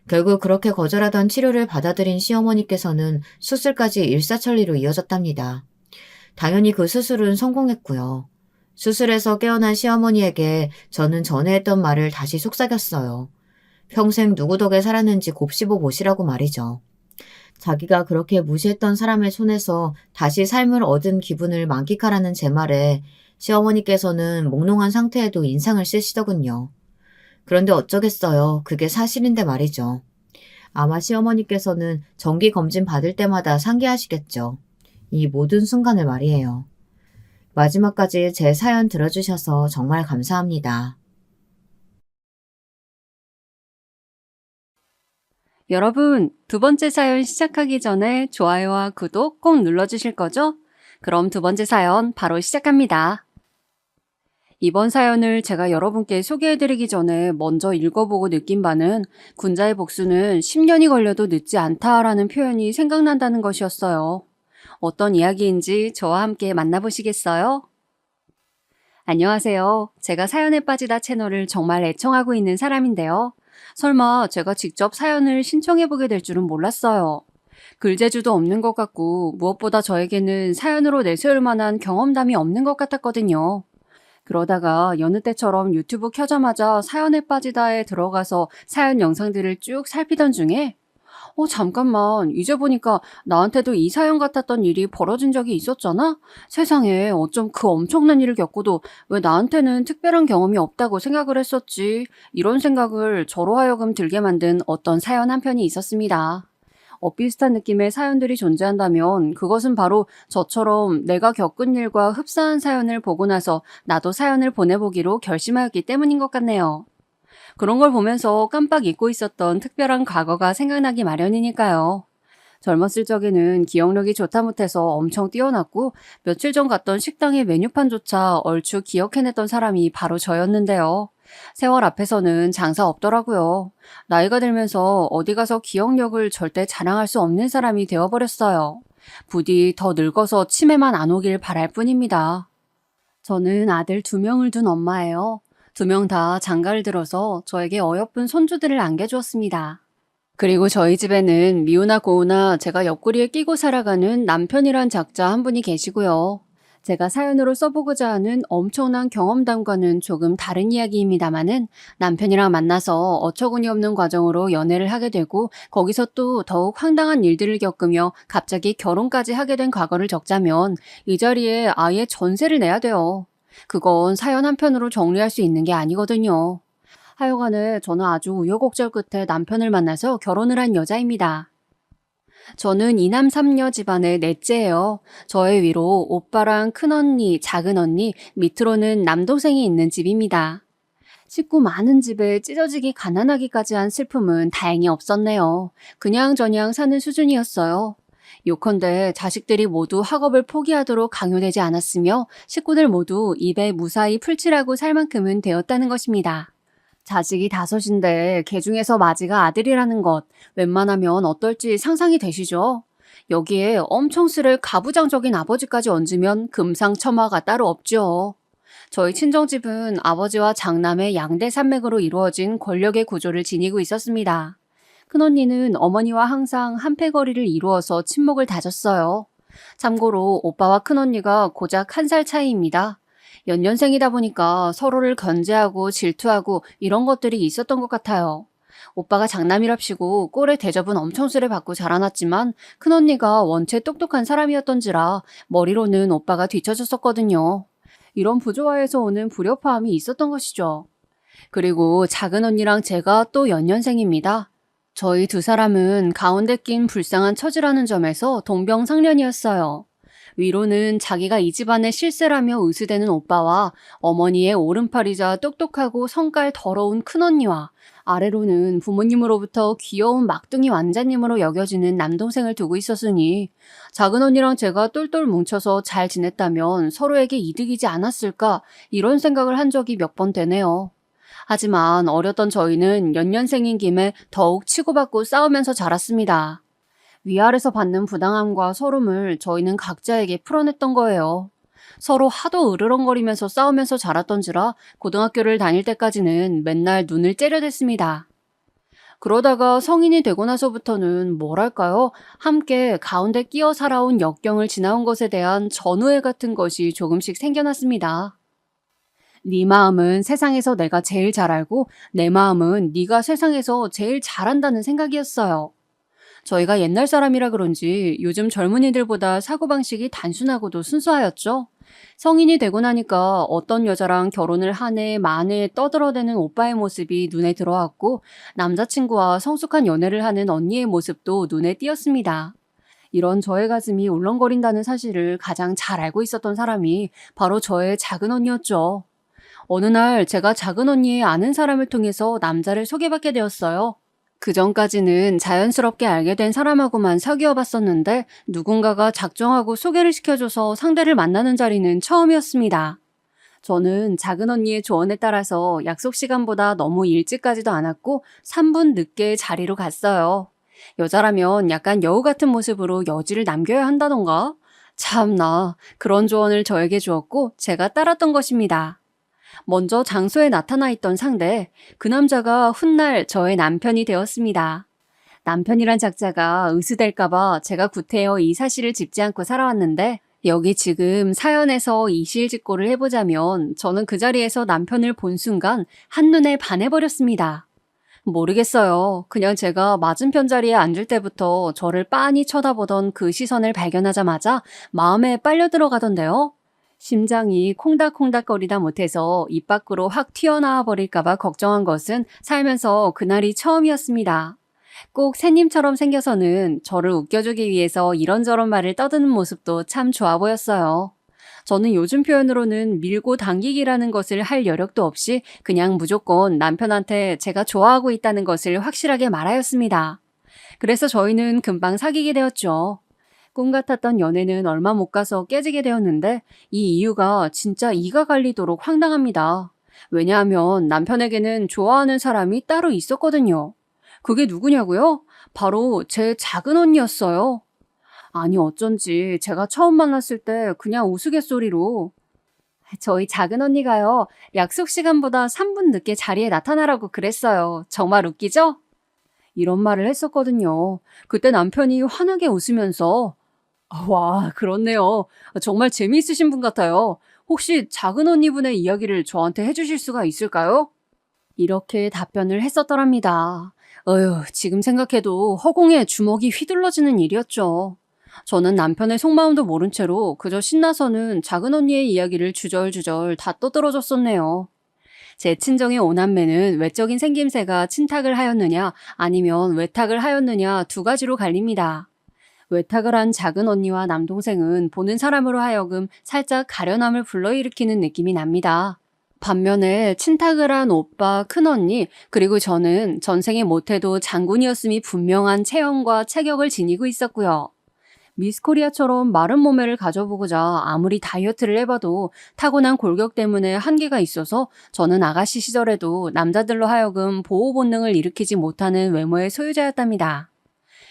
결국 그렇게 거절하던 치료를 받아들인 시어머니께서는 수술까지 일사천리로 이어졌답니다. 당연히 그 수술은 성공했고요. 수술에서 깨어난 시어머니에게 저는 전에 했던 말을 다시 속삭였어요. 평생 누구 덕에 살았는지 곱씹어 보시라고 말이죠. 자기가 그렇게 무시했던 사람의 손에서 다시 삶을 얻은 기분을 만끽하라는 제 말에 시어머니께서는 몽롱한 상태에도 인상을 쓰시더군요. 그런데 어쩌겠어요. 그게 사실인데 말이죠. 아마 시어머니께서는 정기 검진 받을 때마다 상기하시겠죠. 이 모든 순간을 말이에요. 마지막까지 제 사연 들어주셔서 정말 감사합니다. 여러분, 두 번째 사연 시작하기 전에 좋아요와 구독 꼭 눌러주실 거죠? 그럼 두 번째 사연 바로 시작합니다. 이번 사연을 제가 여러분께 소개해드리기 전에 먼저 읽어보고 느낀 바는 군자의 복수는 10년이 걸려도 늦지 않다라는 표현이 생각난다는 것이었어요. 어떤 이야기인지 저와 함께 만나보시겠어요? 안녕하세요. 제가 사연에 빠지다 채널을 정말 애청하고 있는 사람인데요. 설마 제가 직접 사연을 신청해보게 될 줄은 몰랐어요. 글재주도 없는 것 같고 무엇보다 저에게는 사연으로 내세울 만한 경험담이 없는 것 같았거든요. 그러다가 여느 때처럼 유튜브 켜자마자 사연에 빠지다에 들어가서 사연 영상들을 쭉 살피던 중에 잠깐만, 이제 보니까 나한테도 이 사연 같았던 일이 벌어진 적이 있었잖아? 세상에 어쩜 그 엄청난 일을 겪고도 왜 나한테는 특별한 경험이 없다고 생각을 했었지? 이런 생각을 저로 하여금 들게 만든 어떤 사연 한 편이 있었습니다. 비슷한 느낌의 사연들이 존재한다면 그것은 바로 저처럼 내가 겪은 일과 흡사한 사연을 보고 나서 나도 사연을 보내보기로 결심하였기 때문인 것 같네요. 그런 걸 보면서 깜빡 잊고 있었던 특별한 과거가 생각나기 마련이니까요. 젊었을 적에는 기억력이 좋다 못해서 엄청 뛰어났고 며칠 전 갔던 식당의 메뉴판조차 얼추 기억해냈던 사람이 바로 저였는데요. 세월 앞에서는 장사 없더라고요. 나이가 들면서 어디 가서 기억력을 절대 자랑할 수 없는 사람이 되어버렸어요. 부디 더 늙어서 치매만 안 오길 바랄 뿐입니다. 저는 아들 2명을 둔 엄마예요. 2명 다 장가를 들어서 저에게 어여쁜 손주들을 안겨주었습니다. 그리고 저희 집에는 미우나 고우나 제가 옆구리에 끼고 살아가는 남편이란 작자 한 분이 계시고요. 제가 사연으로 써보고자 하는 엄청난 경험담과는 조금 다른 이야기입니다마는 남편이랑 만나서 어처구니 없는 과정으로 연애를 하게 되고 거기서 또 더욱 황당한 일들을 겪으며 갑자기 결혼까지 하게 된 과거를 적자면 이 자리에 아예 전세를 내야 돼요. 그건 사연 한 편으로 정리할 수 있는 게 아니거든요. 하여간에 저는 아주 우여곡절 끝에 남편을 만나서 결혼을 한 여자입니다. 저는 이남 삼녀 집안의 넷째예요. 저의 위로 오빠랑 큰언니, 작은언니, 밑으로는 남동생이 있는 집입니다. 식구 많은 집에 찢어지기 가난하기까지 한 슬픔은 다행히 없었네요. 그냥저냥 사는 수준이었어요. 요컨대 자식들이 모두 학업을 포기하도록 강요되지 않았으며 식구들 모두 입에 무사히 풀칠하고 살 만큼은 되었다는 것입니다. 자식이 5인데 개 중에서 맞이가 아들이라는 것, 웬만하면 어떨지 상상이 되시죠? 여기에 엄청 쓸 가부장적인 아버지까지 얹으면 금상첨화가 따로 없죠. 저희 친정집은 아버지와 장남의 양대 산맥으로 이루어진 권력의 구조를 지니고 있었습니다. 큰언니는 어머니와 항상 한패거리를 이루어서 친목을 다졌어요. 참고로 오빠와 큰언니가 고작 1살 차이입니다. 연년생이다 보니까 서로를 견제하고 질투하고 이런 것들이 있었던 것 같아요. 오빠가 장남이랍시고 꼴의 대접은 엄청 수레받고 자라났지만 큰언니가 원체 똑똑한 사람이었던지라 머리로는 오빠가 뒤처졌었거든요. 이런 부조화에서 오는 불협화음이 있었던 것이죠. 그리고 작은 언니랑 제가 또 연년생입니다. 저희 두 사람은 가운데 낀 불쌍한 처지라는 점에서 동병상련이었어요. 위로는 자기가 이 집안의 실세라며 의수대는 오빠와 어머니의 오른팔이자 똑똑하고 성깔 더러운 큰언니와 아래로는 부모님으로부터 귀여운 막둥이 완자님으로 여겨지는 남동생을 두고 있었으니 작은 언니랑 제가 똘똘 뭉쳐서 잘 지냈다면 서로에게 이득이지 않았을까 이런 생각을 한 적이 몇 번 되네요. 하지만 어렸던 저희는 연년생인 김에 더욱 치고받고 싸우면서 자랐습니다. 위아래서 받는 부당함과 서름을 저희는 각자에게 풀어냈던 거예요. 서로 하도 으르렁거리면서 싸우면서 자랐던지라 고등학교를 다닐 때까지는 맨날 눈을 째려댔습니다. 그러다가 성인이 되고 나서부터는 뭐랄까요? 함께 가운데 끼어 살아온 역경을 지나온 것에 대한 전우애 같은 것이 조금씩 생겨났습니다. 네 마음은 세상에서 내가 제일 잘 알고 내 마음은 네가 세상에서 제일 잘한다는 생각이었어요. 저희가 옛날 사람이라 그런지 요즘 젊은이들보다 사고방식이 단순하고도 순수하였죠. 성인이 되고 나니까 어떤 여자랑 결혼을 한 해 만에 떠들어대는 오빠의 모습이 눈에 들어왔고 남자친구와 성숙한 연애를 하는 언니의 모습도 눈에 띄었습니다. 이런 저의 가슴이 울렁거린다는 사실을 가장 잘 알고 있었던 사람이 바로 저의 작은 언니였죠. 어느 날 제가 작은 언니의 아는 사람을 통해서 남자를 소개받게 되었어요. 그 전까지는 자연스럽게 알게 된 사람하고만 사귀어 봤었는데 누군가가 작정하고 소개를 시켜줘서 상대를 만나는 자리는 처음이었습니다. 저는 작은 언니의 조언에 따라서 약속 시간보다 너무 일찍 가지도 않았고 3분 늦게 자리로 갔어요. 여자라면 약간 여우 같은 모습으로 여지를 남겨야 한다던가? 참나, 그런 조언을 저에게 주었고 제가 따랐던 것입니다. 먼저 장소에 나타나 있던 상대, 그 남자가 훗날 저의 남편이 되었습니다. 남편이란 작자가 의수될까봐 제가 구태여 이 사실을 짚지 않고 살아왔는데 여기 지금 사연에서 이실직고를 해보자면 저는 그 자리에서 남편을 본 순간 한눈에 반해버렸습니다. 모르겠어요. 그냥 제가 맞은편 자리에 앉을 때부터 저를 빤히 쳐다보던 그 시선을 발견하자마자 마음에 빨려 들어가던데요. 심장이 콩닥콩닥거리다 못해서 입 밖으로 확 튀어나와 버릴까봐 걱정한 것은 살면서 그날이 처음이었습니다. 꼭 새님처럼 생겨서는 저를 웃겨주기 위해서 이런저런 말을 떠드는 모습도 참 좋아 보였어요. 저는 요즘 표현으로는 밀고 당기기라는 것을 할 여력도 없이 그냥 무조건 남편한테 제가 좋아하고 있다는 것을 확실하게 말하였습니다. 그래서 저희는 금방 사귀게 되었죠. 꿈 같았던 연애는 얼마 못 가서 깨지게 되었는데 이 이유가 진짜 이가 갈리도록 황당합니다. 왜냐하면 남편에게는 좋아하는 사람이 따로 있었거든요. 그게 누구냐고요? 바로 제 작은 언니였어요. 아니 어쩐지 제가 처음 만났을 때 그냥 우스갯소리로 저희 작은 언니가요 약속 시간보다 3분 늦게 자리에 나타나라고 그랬어요. 정말 웃기죠? 이런 말을 했었거든요. 그때 남편이 환하게 웃으면서 와, 그렇네요. 정말 재미있으신 분 같아요. 혹시 작은 언니분의 이야기를 저한테 해주실 수가 있을까요? 이렇게 답변을 했었더랍니다. 지금 생각해도 허공에 주먹이 휘둘러지는 일이었죠. 저는 남편의 속마음도 모른 채로 그저 신나서는 작은 언니의 이야기를 주절주절 다 떠들어줬었네요. 제 친정의 오남매는 외적인 생김새가 친탁을 하였느냐 아니면 외탁을 하였느냐 두 가지로 갈립니다. 외탁을 한 작은 언니와 남동생은 보는 사람으로 하여금 살짝 가련함을 불러일으키는 느낌이 납니다. 반면에 친탁을 한 오빠, 큰언니, 그리고 저는 전생에 못해도 장군이었음이 분명한 체형과 체격을 지니고 있었고요. 미스코리아처럼 마른 몸매를 가져보고자 아무리 다이어트를 해봐도 타고난 골격 때문에 한계가 있어서 저는 아가씨 시절에도 남자들로 하여금 보호 본능을 일으키지 못하는 외모의 소유자였답니다.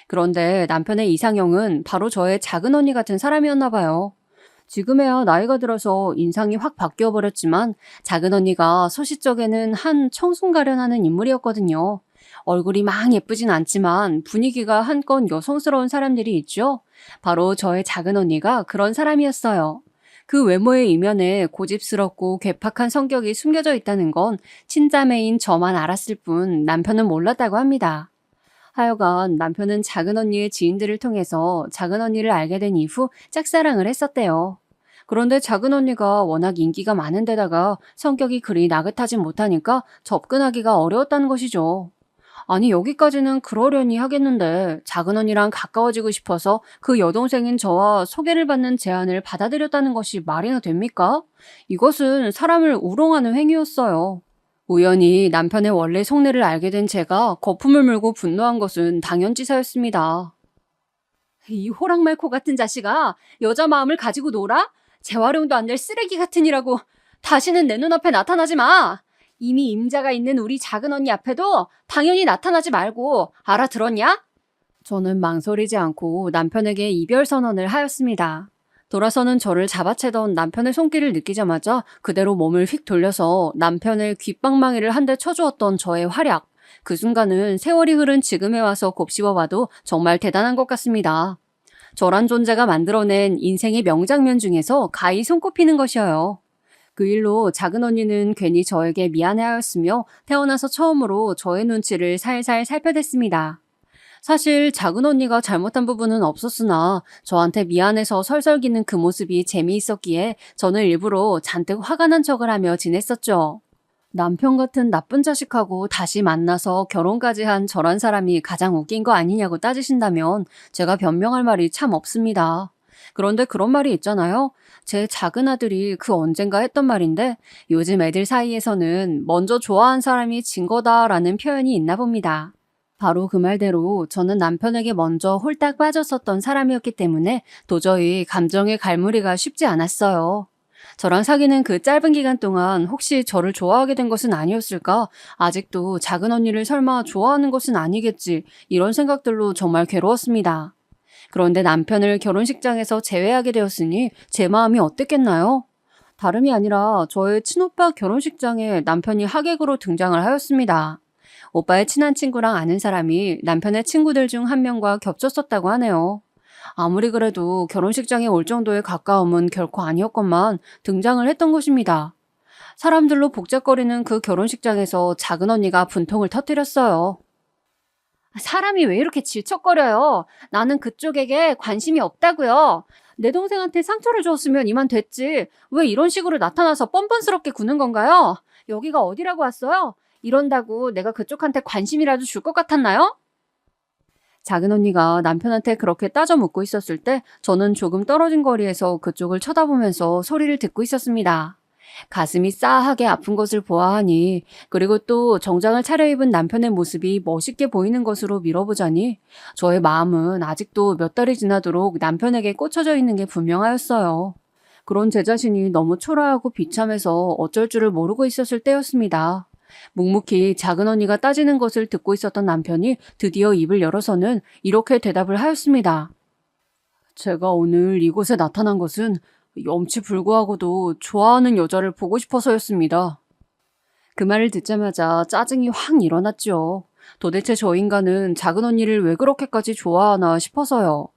그런데 남편의 이상형은 바로 저의 작은 언니 같은 사람이었나 봐요. 지금에야 나이가 들어서 인상이 확 바뀌어버렸지만 작은 언니가 소시적에는 한 청순가련하는 인물이었거든요. 얼굴이 막 예쁘진 않지만 분위기가 한껏 여성스러운 사람들이 있죠. 바로 저의 작은 언니가 그런 사람이었어요. 그 외모의 이면에 고집스럽고 괴팍한 성격이 숨겨져 있다는 건 친자매인 저만 알았을 뿐 남편은 몰랐다고 합니다. 하여간 남편은 작은 언니의 지인들을 통해서 작은 언니를 알게 된 이후 짝사랑을 했었대요. 그런데 작은 언니가 워낙 인기가 많은 데다가 성격이 그리 나긋하진 못하니까 접근하기가 어려웠다는 것이죠. 아니, 여기까지는 그러려니 하겠는데 작은 언니랑 가까워지고 싶어서 그 여동생인 저와 소개를 받는 제안을 받아들였다는 것이 말이나 됩니까? 이것은 사람을 우롱하는 행위였어요. 우연히 남편의 원래 속내를 알게 된 제가 거품을 물고 분노한 것은 당연지사였습니다. 이 호랑말코 같은 자식아, 여자 마음을 가지고 놀아? 재활용도 안 될 쓰레기 같으니라고. 다시는 내 눈앞에 나타나지 마. 이미 임자가 있는 우리 작은 언니 앞에도 당연히 나타나지 말고, 알아들었냐? 저는 망설이지 않고 남편에게 이별 선언을 하였습니다. 돌아서는 저를 잡아채던 남편의 손길을 느끼자마자 그대로 몸을 휙 돌려서 남편의 귓방망이를 한 대 쳐주었던 저의 활약. 그 순간은 세월이 흐른 지금에 와서 곱씹어봐도 정말 대단한 것 같습니다. 저란 존재가 만들어낸 인생의 명장면 중에서 가히 손꼽히는 것이어요. 그 일로 작은 언니는 괜히 저에게 미안해하였으며 태어나서 처음으로 저의 눈치를 살살 살펴댔습니다. 사실 작은 언니가 잘못한 부분은 없었으나 저한테 미안해서 설설기는 그 모습이 재미있었기에 저는 일부러 잔뜩 화가 난 척을 하며 지냈었죠. 남편 같은 나쁜 자식하고 다시 만나서 결혼까지 한 저런 사람이 가장 웃긴 거 아니냐고 따지신다면 제가 변명할 말이 참 없습니다. 그런데 그런 말이 있잖아요. 제 작은 아들이 그 언젠가 했던 말인데 요즘 애들 사이에서는 먼저 좋아한 사람이 진 거다라는 표현이 있나 봅니다. 바로 그 말대로 저는 남편에게 먼저 홀딱 빠졌었던 사람이었기 때문에 도저히 감정의 갈무리가 쉽지 않았어요. 저랑 사귀는 그 짧은 기간 동안 혹시 저를 좋아하게 된 것은 아니었을까? 아직도 작은 언니를 설마 좋아하는 것은 아니겠지? 이런 생각들로 정말 괴로웠습니다. 그런데 남편을 결혼식장에서 제외하게 되었으니 제 마음이 어땠겠나요? 다름이 아니라 저의 친오빠 결혼식장에 남편이 하객으로 등장을 하였습니다. 오빠의 친한 친구랑 아는 사람이 남편의 친구들 중 한 명과 겹쳤었다고 하네요. 아무리 그래도 결혼식장에 올 정도의 가까움은 결코 아니었건만 등장을 했던 것입니다. 사람들로 복잡거리는 그 결혼식장에서 작은 언니가 분통을 터뜨렸어요. 사람이 왜 이렇게 질척거려요? 나는 그쪽에게 관심이 없다고요. 내 동생한테 상처를 줬으면 이만 됐지. 왜 이런 식으로 나타나서 뻔뻔스럽게 구는 건가요? 여기가 어디라고 왔어요? 이런다고 내가 그쪽한테 관심이라도 줄 것 같았나요? 작은 언니가 남편한테 그렇게 따져 묻고 있었을 때 저는 조금 떨어진 거리에서 그쪽을 쳐다보면서 소리를 듣고 있었습니다. 가슴이 싸하게 아픈 것을 보아하니 그리고 또 정장을 차려입은 남편의 모습이 멋있게 보이는 것으로 밀어보자니 저의 마음은 아직도 몇 달이 지나도록 남편에게 꽂혀져 있는 게 분명하였어요. 그런 제 자신이 너무 초라하고 비참해서 어쩔 줄을 모르고 있었을 때였습니다. 묵묵히 작은 언니가 따지는 것을 듣고 있었던 남편이 드디어 입을 열어서는 이렇게 대답을 하였습니다. 제가 오늘 이곳에 나타난 것은 염치불구하고도 좋아하는 여자를 보고 싶어서였습니다. 그 말을 듣자마자 짜증이 확 일어났죠. 도대체 저 인간은 작은 언니를 왜 그렇게까지 좋아하나 싶어서요.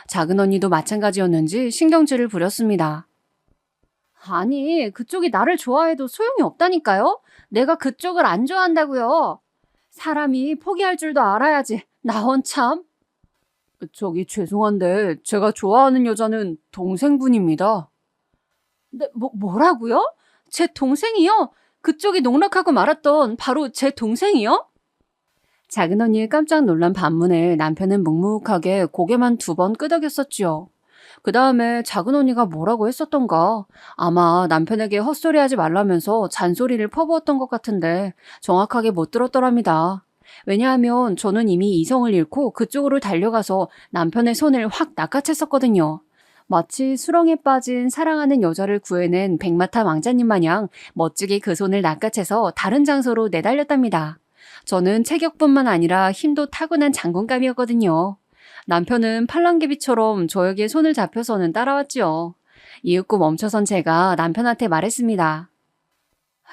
작은 언니도 마찬가지였는지 신경질을 부렸습니다. 아니, 그쪽이 나를 좋아해도 소용이 없다니까요? 내가 그쪽을 안 좋아한다고요. 사람이 포기할 줄도 알아야지. 나원 참. 저기 죄송한데 제가 좋아하는 여자는 동생분입니다. 네, 뭐라고요? 제 동생이요? 그쪽이 농락하고 말았던 바로 제 동생이요? 작은 언니의 깜짝 놀란 반문에 남편은 묵묵하게 고개만 2번 끄덕였었지요. 그 다음에 작은 언니가 뭐라고 했었던가. 아마 남편에게 헛소리하지 말라면서 잔소리를 퍼부었던 것 같은데 정확하게 못 들었더랍니다. 왜냐하면 저는 이미 이성을 잃고 그쪽으로 달려가서 남편의 손을 확 낚아챘었거든요. 마치 수렁에 빠진 사랑하는 여자를 구해낸 백마탄 왕자님 마냥 멋지게 그 손을 낚아채서 다른 장소로 내달렸답니다. 저는 체격뿐만 아니라 힘도 타고난 장군감이었거든요. 남편은 팔랑개비처럼 저에게 손을 잡혀서는 따라왔지요. 이윽고 멈춰선 제가 남편한테 말했습니다.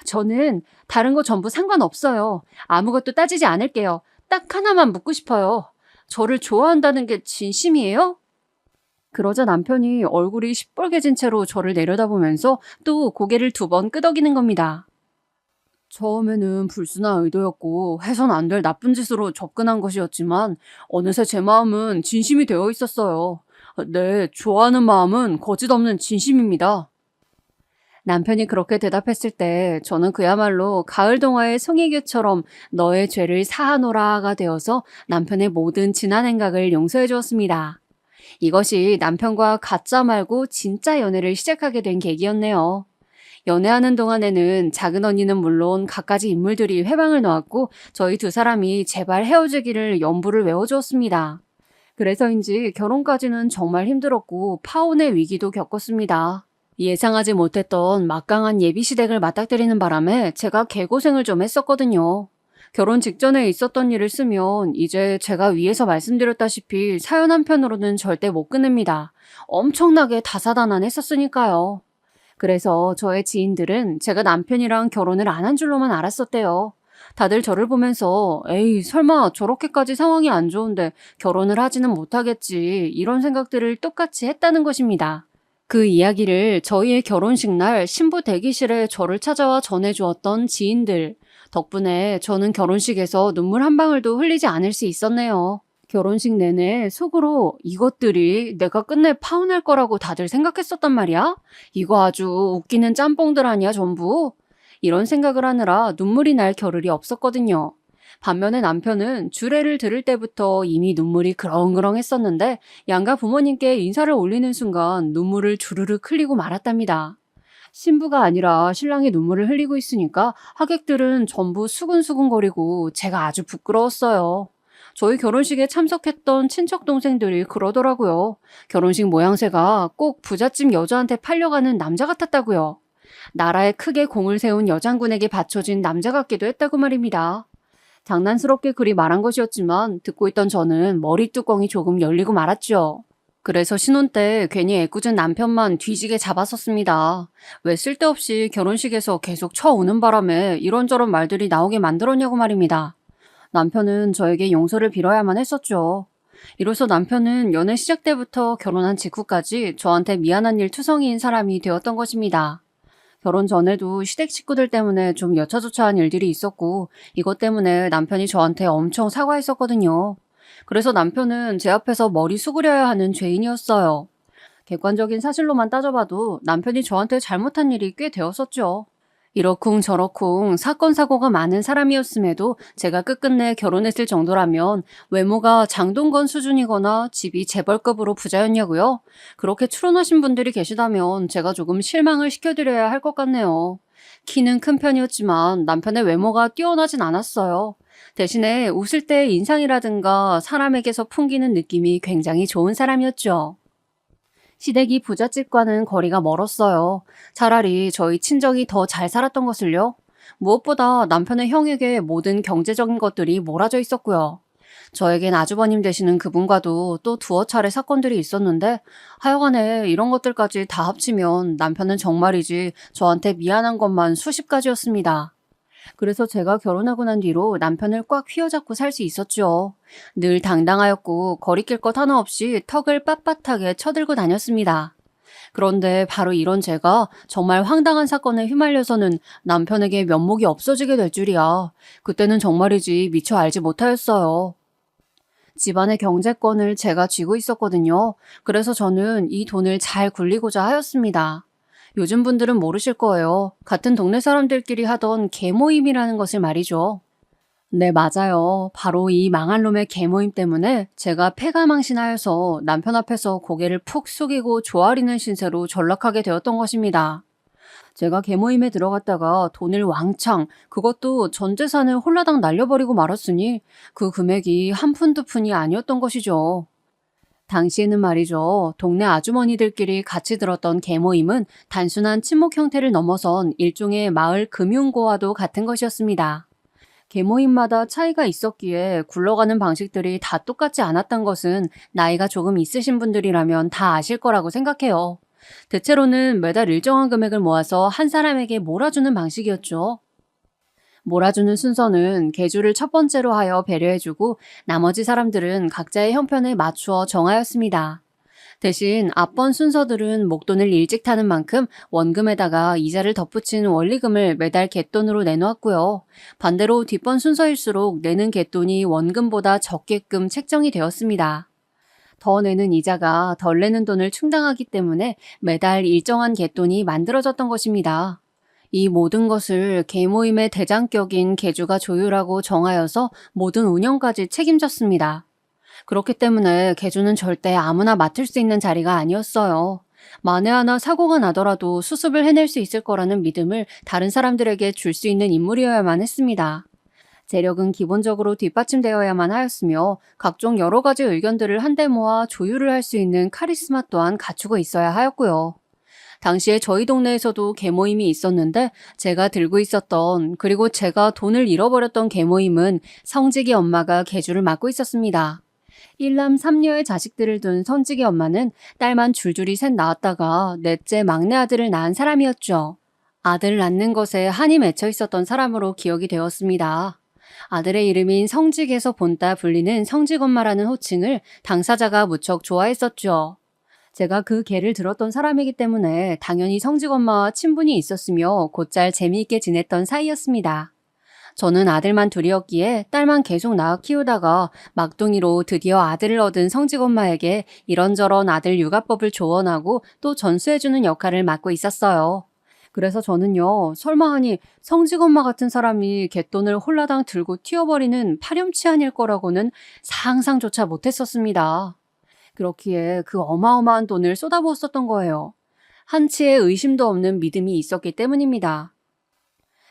저는 다른 거 전부 상관없어요. 아무것도 따지지 않을게요. 딱 하나만 묻고 싶어요. 저를 좋아한다는 게 진심이에요? 그러자 남편이 얼굴이 시뻘개진 채로 저를 내려다보면서 또 고개를 2번 끄덕이는 겁니다. 처음에는 불순한 의도였고 해선 안 될 나쁜 짓으로 접근한 것이었지만 어느새 제 마음은 진심이 되어 있었어요. 네, 좋아하는 마음은 거짓 없는 진심입니다. 남편이 그렇게 대답했을 때 저는 그야말로 가을 동화의 송혜교처럼 너의 죄를 사하노라가 되어서 남편의 모든 지난 행각을 용서해 주었습니다. 이것이 남편과 가짜 말고 진짜 연애를 시작하게 된 계기였네요. 연애하는 동안에는 작은 언니는 물론 갖가지 인물들이 회방을 놓았고 저희 2사람이 제발 헤어지기를 연부를 외워주었습니다. 그래서인지 결혼까지는 정말 힘들었고 파혼의 위기도 겪었습니다. 예상하지 못했던 막강한 예비시댁을 맞닥뜨리는 바람에 제가 개고생을 좀 했었거든요. 결혼 직전에 있었던 일을 쓰면 이제 제가 위에서 말씀드렸다시피 사연 한 편으로는 절대 못 끝냅니다. 엄청나게 다사다난했었으니까요. 그래서 저의 지인들은 제가 남편이랑 결혼을 안 한 줄로만 알았었대요. 다들 저를 보면서 에이 설마 저렇게까지 상황이 안 좋은데 결혼을 하지는 못하겠지 이런 생각들을 똑같이 했다는 것입니다. 그 이야기를 저희의 결혼식 날 신부 대기실에 저를 찾아와 전해주었던 지인들 덕분에 저는 결혼식에서 눈물 한 방울도 흘리지 않을 수 있었네요. 결혼식 내내 속으로 이것들이 내가 끝내 파혼할 거라고 다들 생각했었단 말이야? 이거 아주 웃기는 짬뽕들 아니야 전부? 이런 생각을 하느라 눈물이 날 겨를이 없었거든요. 반면에 남편은 주례를 들을 때부터 이미 눈물이 그렁그렁 했었는데 양가 부모님께 인사를 올리는 순간 눈물을 주르륵 흘리고 말았답니다. 신부가 아니라 신랑이 눈물을 흘리고 있으니까 하객들은 전부 수근수근거리고 제가 아주 부끄러웠어요. 저희 결혼식에 참석했던 친척 동생들이 그러더라고요. 결혼식 모양새가 꼭 부잣집 여자한테 팔려가는 남자 같았다고요. 나라에 크게 공을 세운 여장군에게 바쳐진 남자 같기도 했다고 말입니다. 장난스럽게 그리 말한 것이었지만 듣고 있던 저는 머리 뚜껑이 조금 열리고 말았죠. 그래서 신혼 때 괜히 애꿎은 남편만 뒤지게 잡았었습니다. 왜 쓸데없이 결혼식에서 계속 쳐오는 바람에 이런저런 말들이 나오게 만들었냐고 말입니다. 남편은 저에게 용서를 빌어야만 했었죠. 이로써 남편은 연애 시작 때부터 결혼한 직후까지 저한테 미안한 일 투성이인 사람이 되었던 것입니다. 결혼 전에도 시댁 식구들 때문에 좀 여차저차한 일들이 있었고 이것 때문에 남편이 저한테 엄청 사과했었거든요. 그래서 남편은 제 앞에서 머리 숙으려야 하는 죄인이었어요. 객관적인 사실로만 따져봐도 남편이 저한테 잘못한 일이 꽤 되었었죠. 이러쿵 저러쿵 사건 사고가 많은 사람이었음에도 제가 끝끝내 결혼했을 정도라면 외모가 장동건 수준이거나 집이 재벌급으로 부자였냐고요? 그렇게 추론하신 분들이 계시다면 제가 조금 실망을 시켜드려야 할 것 같네요. 키는 큰 편이었지만 남편의 외모가 뛰어나진 않았어요. 대신에 웃을 때의 인상이라든가 사람에게서 풍기는 느낌이 굉장히 좋은 사람이었죠. 시댁이 부잣집과는 거리가 멀었어요. 차라리 저희 친정이 더 잘 살았던 것을요. 무엇보다 남편의 형에게 모든 경제적인 것들이 몰아져 있었고요. 저에겐 아주버님 되시는 그분과도 또 두어 차례 사건들이 있었는데 하여간에 이런 것들까지 다 합치면 남편은 정말이지 저한테 미안한 것만 수십 가지였습니다. 그래서 제가 결혼하고 난 뒤로 남편을 꽉 휘어잡고 살 수 있었죠. 늘 당당하였고 거리낄 것 하나 없이 턱을 빳빳하게 쳐들고 다녔습니다. 그런데 바로 이런 제가 정말 황당한 사건에 휘말려서는 남편에게 면목이 없어지게 될 줄이야. 그때는 정말이지 미처 알지 못하였어요. 집안의 경제권을 제가 쥐고 있었거든요. 그래서 저는 이 돈을 잘 굴리고자 하였습니다. 요즘 분들은 모르실 거예요. 같은 동네 사람들끼리 하던 개모임이라는 것을 말이죠. 네, 맞아요. 바로 이 망할 놈의 개모임 때문에 제가 패가망신하여서 남편 앞에서 고개를 푹 숙이고 조아리는 신세로 전락하게 되었던 것입니다. 제가 개모임에 들어갔다가 돈을 왕창, 그것도 전 재산을 홀라당 날려버리고 말았으니 그 금액이 한 푼 두 푼이 아니었던 것이죠. 당시에는 말이죠. 동네 아주머니들끼리 같이 들었던 개모임은 단순한 친목 형태를 넘어선 일종의 마을 금융고와도 같은 것이었습니다. 개모임마다 차이가 있었기에 굴러가는 방식들이 다 똑같지 않았던 것은 나이가 조금 있으신 분들이라면 다 아실 거라고 생각해요. 대체로는 매달 일정한 금액을 모아서 한 사람에게 몰아주는 방식이었죠. 몰아주는 순서는 개주를 첫 번째로 하여 배려해주고 나머지 사람들은 각자의 형편에 맞추어 정하였습니다. 대신 앞번 순서들은 목돈을 일찍 타는 만큼 원금에다가 이자를 덧붙인 원리금을 매달 갯돈으로 내놓았고요. 반대로 뒷번 순서일수록 내는 갯돈이 원금보다 적게끔 책정이 되었습니다. 더 내는 이자가 덜 내는 돈을 충당하기 때문에 매달 일정한 갯돈이 만들어졌던 것입니다. 이 모든 것을 계모임의 대장격인 계주가 조율하고 정하여서 모든 운영까지 책임졌습니다. 그렇기 때문에 계주는 절대 아무나 맡을 수 있는 자리가 아니었어요. 만에 하나 사고가 나더라도 수습을 해낼 수 있을 거라는 믿음을 다른 사람들에게 줄 수 있는 인물이어야만 했습니다. 재력은 기본적으로 뒷받침되어야만 하였으며 각종 여러 가지 의견들을 한데 모아 조율을 할 수 있는 카리스마 또한 갖추고 있어야 하였고요. 당시에 저희 동네에서도 계모임이 있었는데 제가 들고 있었던 그리고 제가 돈을 잃어버렸던 계모임은 성직이 엄마가 계주를 맡고 있었습니다. 일남 삼녀의 자식들을 둔 성직이 엄마는 딸만 줄줄이 셋 낳았다가 넷째 막내 아들을 낳은 사람이었죠. 아들을 낳는 것에 한이 맺혀 있었던 사람으로 기억이 되었습니다. 아들의 이름인 성직에서 본따 불리는 성직엄마라는 호칭을 당사자가 무척 좋아했었죠. 제가 그 개를 들었던 사람이기 때문에 당연히 성직엄마와 친분이 있었으며 곧잘 재미있게 지냈던 사이였습니다. 저는 아들만 둘이었기에 딸만 계속 낳아 키우다가 막둥이로 드디어 아들을 얻은 성직엄마에게 이런저런 아들 육아법을 조언하고 또 전수해주는 역할을 맡고 있었어요. 그래서 저는요, 설마 하니 성직엄마 같은 사람이 갯돈을 홀라당 들고 튀어버리는 파렴치한일 거라고는 상상조차 못했었습니다. 그렇기에 그 어마어마한 돈을 쏟아부었었던 거예요. 한치의 의심도 없는 믿음이 있었기 때문입니다.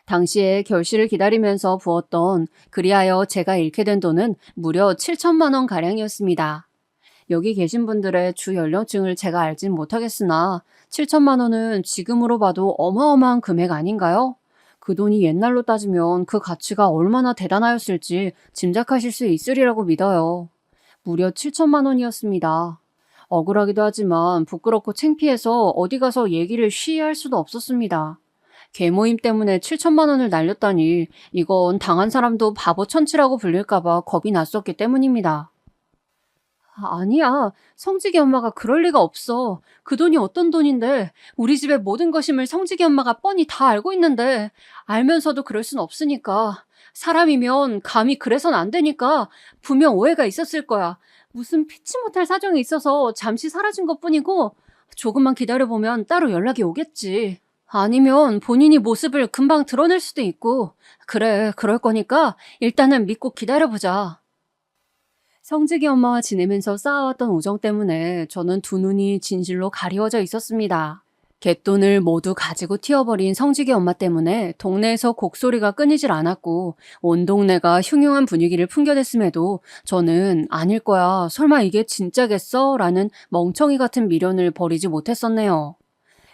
당시에 결실을 기다리면서 부었던 그리하여 제가 잃게 된 돈은 무려 7천만 원 가량이었습니다. 여기 계신 분들의 주 연령층을 제가 알진 못하겠으나 7천만 원은 지금으로 봐도 어마어마한 금액 아닌가요? 그 돈이 옛날로 따지면 그 가치가 얼마나 대단하였을지 짐작하실 수 있으리라고 믿어요. 무려 7천만 원이었습니다. 억울하기도 하지만 부끄럽고 창피해서 어디 가서 얘기를 쉬이 할 수도 없었습니다. 계모임 때문에 7천만 원을 날렸다니 이건 당한 사람도 바보 천치라고 불릴까봐 겁이 났었기 때문입니다. 아니야. 성직이 엄마가 그럴 리가 없어. 그 돈이 어떤 돈인데 우리 집의 모든 것임을 성직이 엄마가 뻔히 다 알고 있는데 알면서도 그럴 순 없으니까. 사람이면 감히 그래선 안 되니까 분명 오해가 있었을 거야. 무슨 피치 못할 사정이 있어서 잠시 사라진 것뿐이고 조금만 기다려보면 따로 연락이 오겠지. 아니면 본인이 모습을 금방 드러낼 수도 있고 그래, 그럴 거니까 일단은 믿고 기다려보자. 성직이 엄마와 지내면서 쌓아왔던 우정 때문에 저는 두 눈이 진실로 가리워져 있었습니다. 갯돈을 모두 가지고 튀어버린 성직이 엄마 때문에 동네에서 곡소리가 끊이질 않았고 온 동네가 흉흉한 분위기를 풍겨댔음에도 저는 아닐 거야, 설마 이게 진짜겠어? 라는 멍청이 같은 미련을 버리지 못했었네요.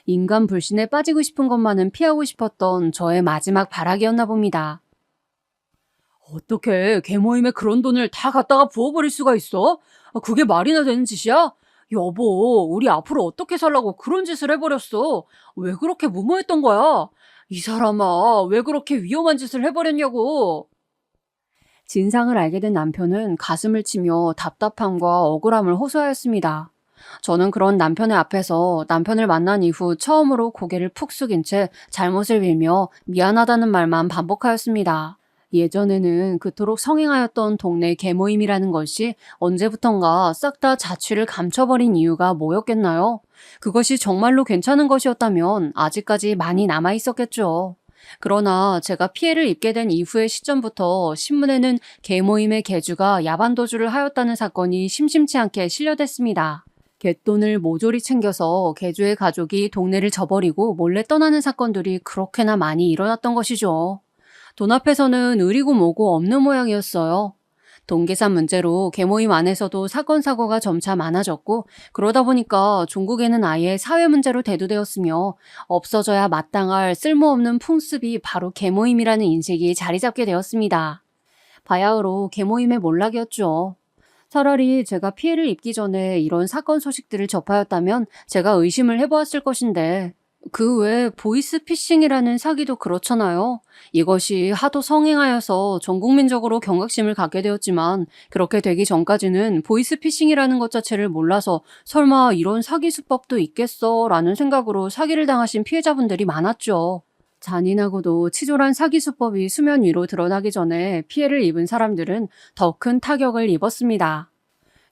인간 불신에 빠지고 싶은 것만은 피하고 싶었던 저의 마지막 발악이었나 봅니다. 어떻게 계모임에 그런 돈을 다 갖다가 부어버릴 수가 있어? 그게 말이나 되는 짓이야? 여보, 우리 앞으로 어떻게 살라고 그런 짓을 해버렸어? 왜 그렇게 무모했던 거야? 이 사람아, 왜 그렇게 위험한 짓을 해버렸냐고. 진상을 알게 된 남편은 가슴을 치며 답답함과 억울함을 호소하였습니다. 저는 그런 남편의 앞에서 남편을 만난 이후 처음으로 고개를 푹 숙인 채 잘못을 빌며 미안하다는 말만 반복하였습니다. 예전에는 그토록 성행하였던 동네 계모임이라는 것이 언제부턴가 싹 다 자취를 감춰버린 이유가 뭐였겠나요? 그것이 정말로 괜찮은 것이었다면 아직까지 많이 남아있었겠죠. 그러나 제가 피해를 입게 된 이후의 시점부터 신문에는 계모임의 계주가 야반도주를 하였다는 사건이 심심치 않게 실려댔습니다. 갯돈을 모조리 챙겨서 계주의 가족이 동네를 저버리고 몰래 떠나는 사건들이 그렇게나 많이 일어났던 것이죠. 돈 앞에서는 의리고 뭐고 없는 모양이었어요. 동계산 문제로 계모임 안에서도 사건 사고가 점차 많아졌고 그러다 보니까 종국에는 아예 사회 문제로 대두되었으며 없어져야 마땅할 쓸모없는 풍습이 바로 계모임이라는 인식이 자리 잡게 되었습니다. 바야흐로 계모임의 몰락이었죠. 차라리 제가 피해를 입기 전에 이런 사건 소식들을 접하였다면 제가 의심을 해보았을 것인데 그 외에 보이스피싱이라는 사기도 그렇잖아요. 이것이 하도 성행하여서 전 국민적으로 경각심을 갖게 되었지만 그렇게 되기 전까지는 보이스피싱이라는 것 자체를 몰라서 설마 이런 사기 수법도 있겠어 라는 생각으로 사기를 당하신 피해자분들이 많았죠. 잔인하고도 치졸한 사기 수법이 수면 위로 드러나기 전에 피해를 입은 사람들은 더 큰 타격을 입었습니다.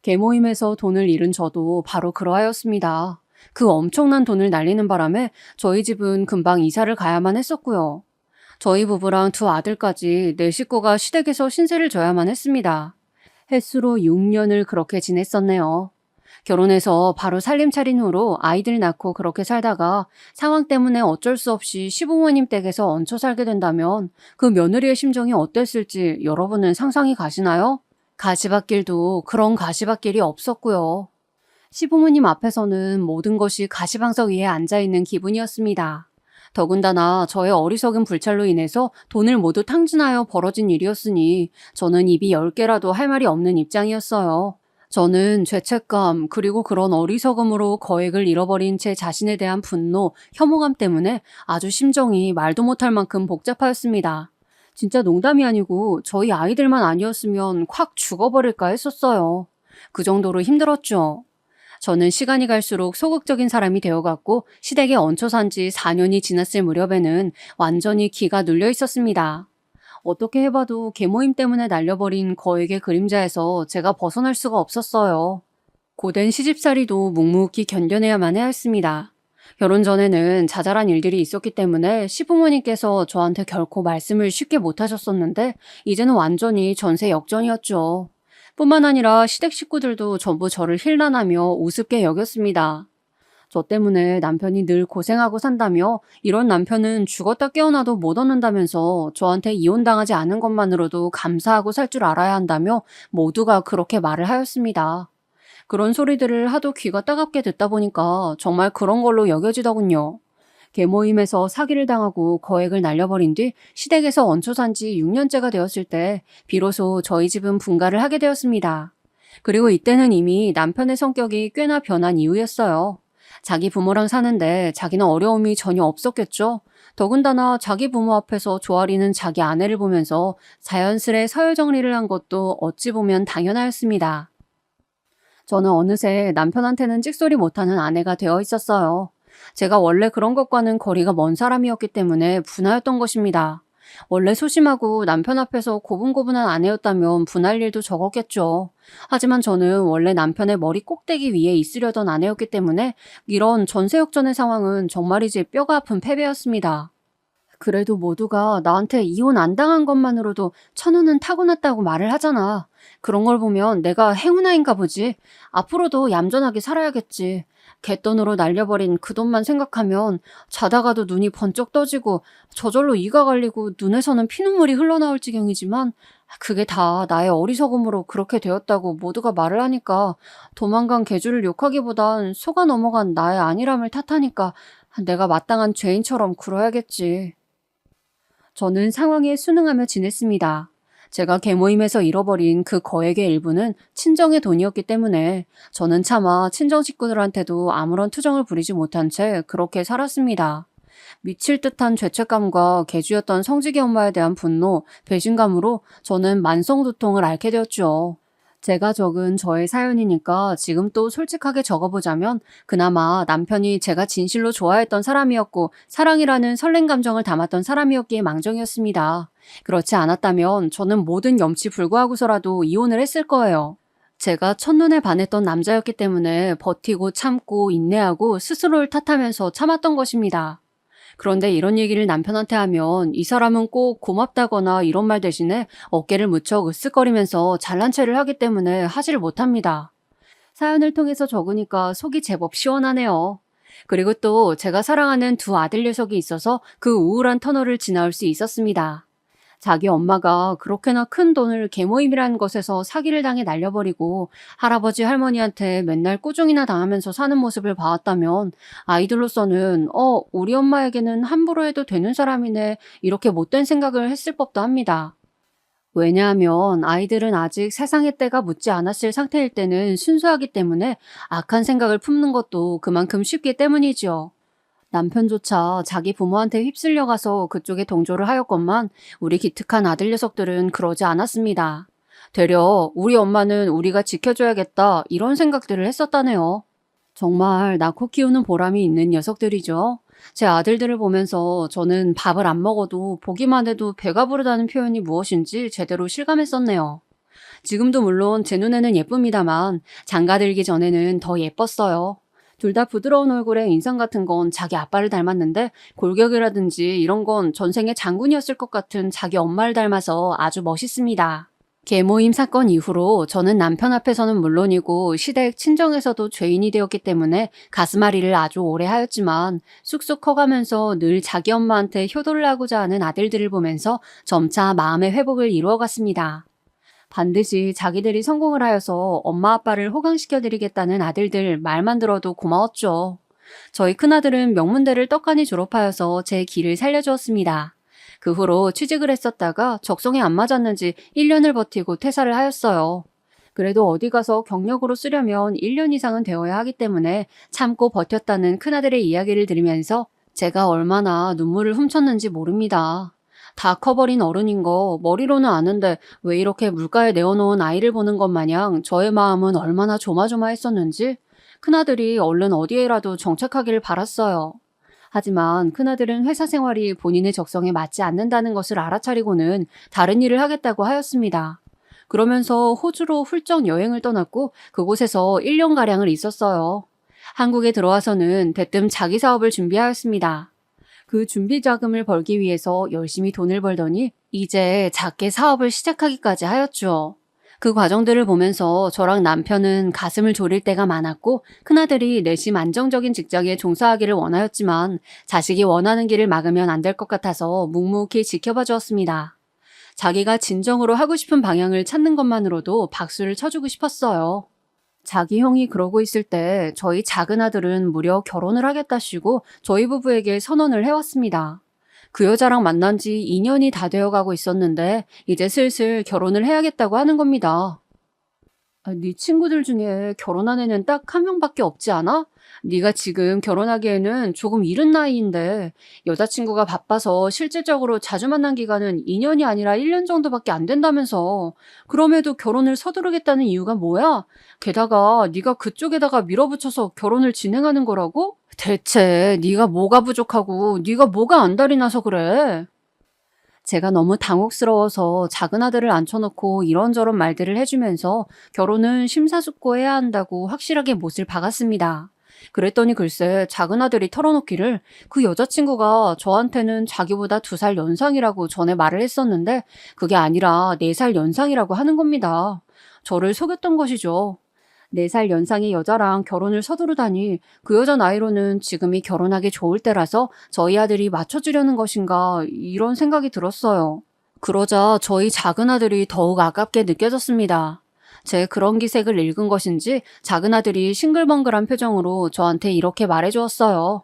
개모임에서 돈을 잃은 저도 바로 그러하였습니다. 그 엄청난 돈을 날리는 바람에 저희 집은 금방 이사를 가야만 했었고요. 저희 부부랑 두 아들까지 네 식구가 시댁에서 신세를 져야만 했습니다. 햇수로 6년을 그렇게 지냈었네요. 결혼해서 바로 살림 차린 후로 아이들 낳고 그렇게 살다가 상황 때문에 어쩔 수 없이 시부모님 댁에서 얹혀 살게 된다면 그 며느리의 심정이 어땠을지 여러분은 상상이 가시나요? 가시밭길도 그런 가시밭길이 없었고요. 시부모님 앞에서는 모든 것이 가시방석 위에 앉아있는 기분이었습니다. 더군다나 저의 어리석은 불찰로 인해서 돈을 모두 탕진하여 벌어진 일이었으니 저는 입이 10개라도 할 말이 없는 입장이었어요. 저는 죄책감 그리고 그런 어리석음으로 거액을 잃어버린 제 자신에 대한 분노, 혐오감 때문에 아주 심정이 말도 못할 만큼 복잡하였습니다. 진짜 농담이 아니고 저희 아이들만 아니었으면 콱 죽어버릴까 했었어요. 그 정도로 힘들었죠. 저는 시간이 갈수록 소극적인 사람이 되어갔고 시댁에 얹혀 산 지 4년이 지났을 무렵에는 완전히 기가 눌려 있었습니다. 어떻게 해봐도 계모임 때문에 날려버린 거액의 그림자에서 제가 벗어날 수가 없었어요. 고된 시집살이도 묵묵히 견뎌내야만 해야 했습니다. 결혼 전에는 자잘한 일들이 있었기 때문에 시부모님께서 저한테 결코 말씀을 쉽게 못하셨었는데 이제는 완전히 전세 역전이었죠. 뿐만 아니라 시댁 식구들도 전부 저를 힐난하며 우습게 여겼습니다. 저 때문에 남편이 늘 고생하고 산다며 이런 남편은 죽었다 깨어나도 못 얻는다면서 저한테 이혼당하지 않은 것만으로도 감사하고 살 줄 알아야 한다며 모두가 그렇게 말을 하였습니다. 그런 소리들을 하도 귀가 따갑게 듣다 보니까 정말 그런 걸로 여겨지더군요. 계모임에서 사기를 당하고 거액을 날려버린 뒤 시댁에서 얹혀 산 지 6년째가 되었을 때 비로소 저희 집은 분가를 하게 되었습니다. 그리고 이때는 이미 남편의 성격이 꽤나 변한 이후였어요. 자기 부모랑 사는데 자기는 어려움이 전혀 없었겠죠. 더군다나 자기 부모 앞에서 조아리는 자기 아내를 보면서 자연스레 서열 정리를 한 것도 어찌 보면 당연하였습니다. 저는 어느새 남편한테는 찍소리 못하는 아내가 되어 있었어요. 제가 원래 그런 것과는 거리가 먼 사람이었기 때문에 분하였던 것입니다. 원래 소심하고 남편 앞에서 고분고분한 아내였다면 분할 일도 적었겠죠. 하지만 저는 원래 남편의 머리 꼭대기 위에 있으려던 아내였기 때문에 이런 전세역전의 상황은 정말이지 뼈가 아픈 패배였습니다. 그래도 모두가 나한테 이혼 안 당한 것만으로도 천우는 타고났다고 말을 하잖아. 그런 걸 보면 내가 행운아인가 보지. 앞으로도 얌전하게 살아야겠지. 갯돈으로 날려버린 그 돈만 생각하면 자다가도 눈이 번쩍 떠지고 저절로 이가 갈리고 눈에서는 피눈물이 흘러나올 지경이지만 그게 다 나의 어리석음으로 그렇게 되었다고 모두가 말을 하니까 도망간 개주를 욕하기보단 속아 넘어간 나의 안일함을 탓하니까 내가 마땅한 죄인처럼 굴어야겠지. 저는 상황에 순응하며 지냈습니다. 제가 계모임에서 잃어버린 그 거액의 일부는 친정의 돈이었기 때문에 저는 차마 친정 식구들한테도 아무런 투정을 부리지 못한 채 그렇게 살았습니다. 미칠 듯한 죄책감과 개주였던 성직의 엄마에 대한 분노, 배신감으로 저는 만성두통을 앓게 되었죠. 제가 적은 저의 사연이니까 지금 또 솔직하게 적어보자면 그나마 남편이 제가 진실로 좋아했던 사람이었고 사랑이라는 설렘 감정을 담았던 사람이었기에 망정이었습니다. 그렇지 않았다면 저는 모든 염치 불구하고서라도 이혼을 했을 거예요. 제가 첫눈에 반했던 남자였기 때문에 버티고 참고 인내하고 스스로를 탓하면서 참았던 것입니다. 그런데 이런 얘기를 남편한테 하면 이 사람은 꼭 고맙다거나 이런 말 대신에 어깨를 무척 으쓱거리면서 잘난 체를 하기 때문에 하지를 못합니다. 사연을 통해서 적으니까 속이 제법 시원하네요. 그리고 또 제가 사랑하는 두 아들 녀석이 있어서 그 우울한 터널을 지나올 수 있었습니다. 자기 엄마가 그렇게나 큰 돈을 계모임이라는 것에서 사기를 당해 날려버리고 할아버지 할머니한테 맨날 꾸중이나 당하면서 사는 모습을 봐왔다면 아이들로서는 우리 엄마에게는 함부로 해도 되는 사람이네 이렇게 못된 생각을 했을 법도 합니다. 왜냐하면 아이들은 아직 세상의 때가 묻지 않았을 상태일 때는 순수하기 때문에 악한 생각을 품는 것도 그만큼 쉽기 때문이죠. 남편조차 자기 부모한테 휩쓸려가서 그쪽에 동조를 하였건만 우리 기특한 아들 녀석들은 그러지 않았습니다. 되려 우리 엄마는 우리가 지켜줘야겠다 이런 생각들을 했었다네요. 정말 낳고 키우는 보람이 있는 녀석들이죠. 제 아들들을 보면서 저는 밥을 안 먹어도 보기만 해도 배가 부르다는 표현이 무엇인지 제대로 실감했었네요. 지금도 물론 제 눈에는 예쁩니다만 장가들기 전에는 더 예뻤어요. 둘 다 부드러운 얼굴에 인상 같은 건 자기 아빠를 닮았는데 골격이라든지 이런 건 전생에 장군이었을 것 같은 자기 엄마를 닮아서 아주 멋있습니다. 계모임 사건 이후로 저는 남편 앞에서는 물론이고 시댁 친정에서도 죄인이 되었기 때문에 가슴앓이를 아주 오래 하였지만 쑥쑥 커가면서 늘 자기 엄마한테 효도를 하고자 하는 아들들을 보면서 점차 마음의 회복을 이루어갔습니다. 반드시 자기들이 성공을 하여서 엄마 아빠를 호강시켜드리겠다는 아들들 말만 들어도 고마웠죠. 저희 큰아들은 명문대를 떡하니 졸업하여서 제 길을 살려주었습니다. 그 후로 취직을 했었다가 적성에 안 맞았는지 1년을 버티고 퇴사를 하였어요. 그래도 어디 가서 경력으로 쓰려면 1년 이상은 되어야 하기 때문에 참고 버텼다는 큰아들의 이야기를 들으면서 제가 얼마나 눈물을 훔쳤는지 모릅니다. 다 커버린 어른인 거 머리로는 아는데 왜 이렇게 물가에 내어놓은 아이를 보는 것 마냥 저의 마음은 얼마나 조마조마했었는지 큰아들이 얼른 어디에라도 정착하기를 바랐어요. 하지만 큰아들은 회사 생활이 본인의 적성에 맞지 않는다는 것을 알아차리고는 다른 일을 하겠다고 하였습니다. 그러면서 호주로 훌쩍 여행을 떠났고 그곳에서 1년가량을 있었어요. 한국에 들어와서는 대뜸 자기 사업을 준비하였습니다. 그 준비 자금을 벌기 위해서 열심히 돈을 벌더니 이제 작게 사업을 시작하기까지 하였죠. 그 과정들을 보면서 저랑 남편은 가슴을 졸일 때가 많았고 큰아들이 내심 안정적인 직장에 종사하기를 원하였지만 자식이 원하는 길을 막으면 안 될 것 같아서 묵묵히 지켜봐 주었습니다. 자기가 진정으로 하고 싶은 방향을 찾는 것만으로도 박수를 쳐주고 싶었어요. 자기 형이 그러고 있을 때 저희 작은 아들은 무려 결혼을 하겠다시고 저희 부부에게 선언을 해왔습니다. 그 여자랑 만난 지 2년이 다 되어가고 있었는데 이제 슬슬 결혼을 해야겠다고 하는 겁니다. 네 친구들 중에 결혼한 애는 딱 한 명밖에 없지 않아? 네가 지금 결혼하기에는 조금 이른 나이인데 여자친구가 바빠서 실질적으로 자주 만난 기간은 2년이 아니라 1년 정도밖에 안 된다면서. 그럼에도 결혼을 서두르겠다는 이유가 뭐야? 게다가 네가 그쪽에다가 밀어붙여서 결혼을 진행하는 거라고? 대체 네가 뭐가 부족하고 네가 뭐가 안달이 나서 그래? 제가 너무 당혹스러워서 작은 아들을 앉혀놓고 이런저런 말들을 해주면서 결혼은 심사숙고해야 한다고 확실하게 못을 박았습니다. 그랬더니 글쎄 작은 아들이 털어놓기를 그 여자친구가 저한테는 자기보다 2살 연상이라고 전에 말을 했었는데 그게 아니라 4살 연상이라고 하는 겁니다. 저를 속였던 것이죠. 4살 연상의 여자랑 결혼을 서두르다니 그 여자 나이로는 지금이 결혼하기 좋을 때라서 저희 아들이 맞춰주려는 것인가 이런 생각이 들었어요. 그러자 저희 작은 아들이 더욱 아깝게 느껴졌습니다. 제 그런 기색을 읽은 것인지 작은 아들이 싱글벙글한 표정으로 저한테 이렇게 말해주었어요.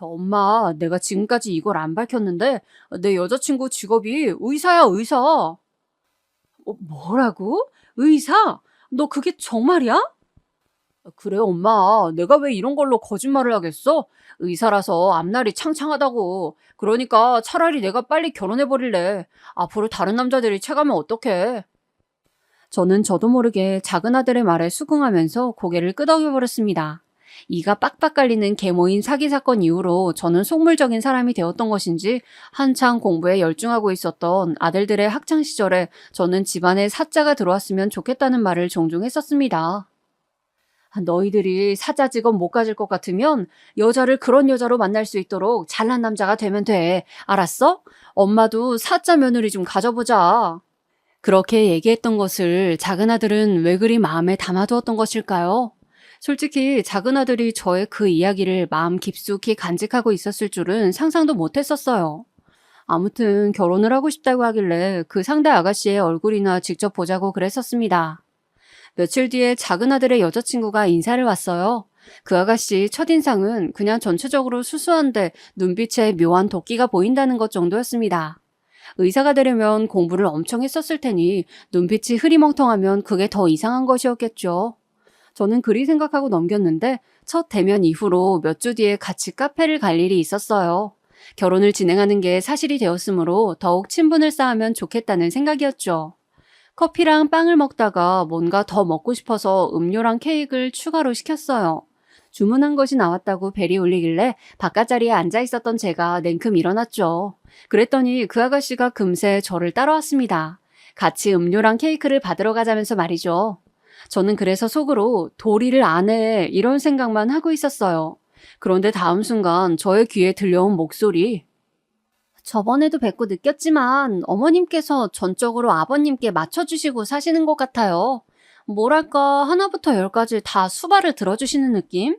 엄마, 내가 지금까지 이걸 안 밝혔는데 내 여자친구 직업이 의사야, 의사. 뭐라고? 의사? 너 그게 정말이야? 그래, 엄마. 내가 왜 이런 걸로 거짓말을 하겠어? 의사라서 앞날이 창창하다고. 그러니까 차라리 내가 빨리 결혼해버릴래. 앞으로 다른 남자들이 채가면 어떡해. 저는 저도 모르게 작은 아들의 말에 수긍하면서 고개를 끄덕여버렸습니다. 이가 빡빡 깔리는 계모인 사기 사건 이후로 저는 속물적인 사람이 되었던 것인지 한창 공부에 열중하고 있었던 아들들의 학창 시절에 저는 집안에 사자가 들어왔으면 좋겠다는 말을 종종 했었습니다. 너희들이 사자 직업 못 가질 것 같으면 여자를 그런 여자로 만날 수 있도록 잘난 남자가 되면 돼. 알았어? 엄마도 사자 며느리 좀 가져보자. 그렇게 얘기했던 것을 작은 아들은 왜 그리 마음에 담아두었던 것일까요? 솔직히 작은 아들이 저의 그 이야기를 마음 깊숙이 간직하고 있었을 줄은 상상도 못했었어요. 아무튼 결혼을 하고 싶다고 하길래 그 상대 아가씨의 얼굴이나 직접 보자고 그랬었습니다. 며칠 뒤에 작은 아들의 여자친구가 인사를 왔어요. 그 아가씨 첫인상은 그냥 전체적으로 수수한데 눈빛에 묘한 도끼가 보인다는 것 정도였습니다. 의사가 되려면 공부를 엄청 했었을 테니 눈빛이 흐리멍텅하면 그게 더 이상한 것이었겠죠. 저는 그리 생각하고 넘겼는데 첫 대면 이후로 몇 주 뒤에 같이 카페를 갈 일이 있었어요. 결혼을 진행하는 게 사실이 되었으므로 더욱 친분을 쌓으면 좋겠다는 생각이었죠. 커피랑 빵을 먹다가 뭔가 더 먹고 싶어서 음료랑 케이크를 추가로 시켰어요. 주문한 것이 나왔다고 벨이 울리길래 바깥 자리에 앉아 있었던 제가 냉큼 일어났죠. 그랬더니 그 아가씨가 금세 저를 따라왔습니다. 같이 음료랑 케이크를 받으러 가자면서 말이죠. 저는 그래서 속으로 도리를 안 해 이런 생각만 하고 있었어요. 그런데 다음 순간 저의 귀에 들려온 목소리. 저번에도 뵙고 느꼈지만 어머님께서 전적으로 아버님께 맞춰주시고 사시는 것 같아요. 뭐랄까 하나부터 열까지 다 수발을 들어주시는 느낌?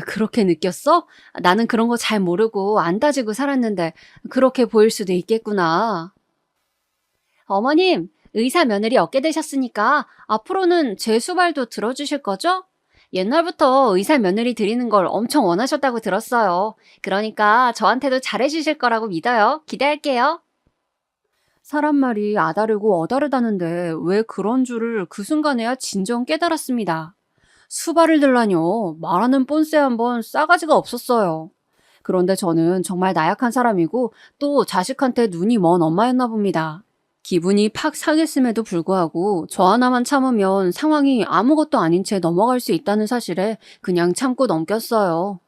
그렇게 느꼈어? 나는 그런 거 잘 모르고 안 따지고 살았는데 그렇게 보일 수도 있겠구나. 어머님, 의사 며느리 얻게 되셨으니까 앞으로는 제 수발도 들어주실 거죠? 옛날부터 의사 며느리 드리는 걸 엄청 원하셨다고 들었어요. 그러니까 저한테도 잘해주실 거라고 믿어요. 기대할게요. 사람 말이 아다르고 어다르다는데 왜 그런 줄을 그 순간에야 진정 깨달았습니다. 수발을 들라뇨. 말하는 뻔세 한번 싸가지가 없었어요. 그런데 저는 정말 나약한 사람이고 또 자식한테 눈이 먼 엄마였나 봅니다. 기분이 팍 상했음에도 불구하고 저 하나만 참으면 상황이 아무것도 아닌 채 넘어갈 수 있다는 사실에 그냥 참고 넘겼어요.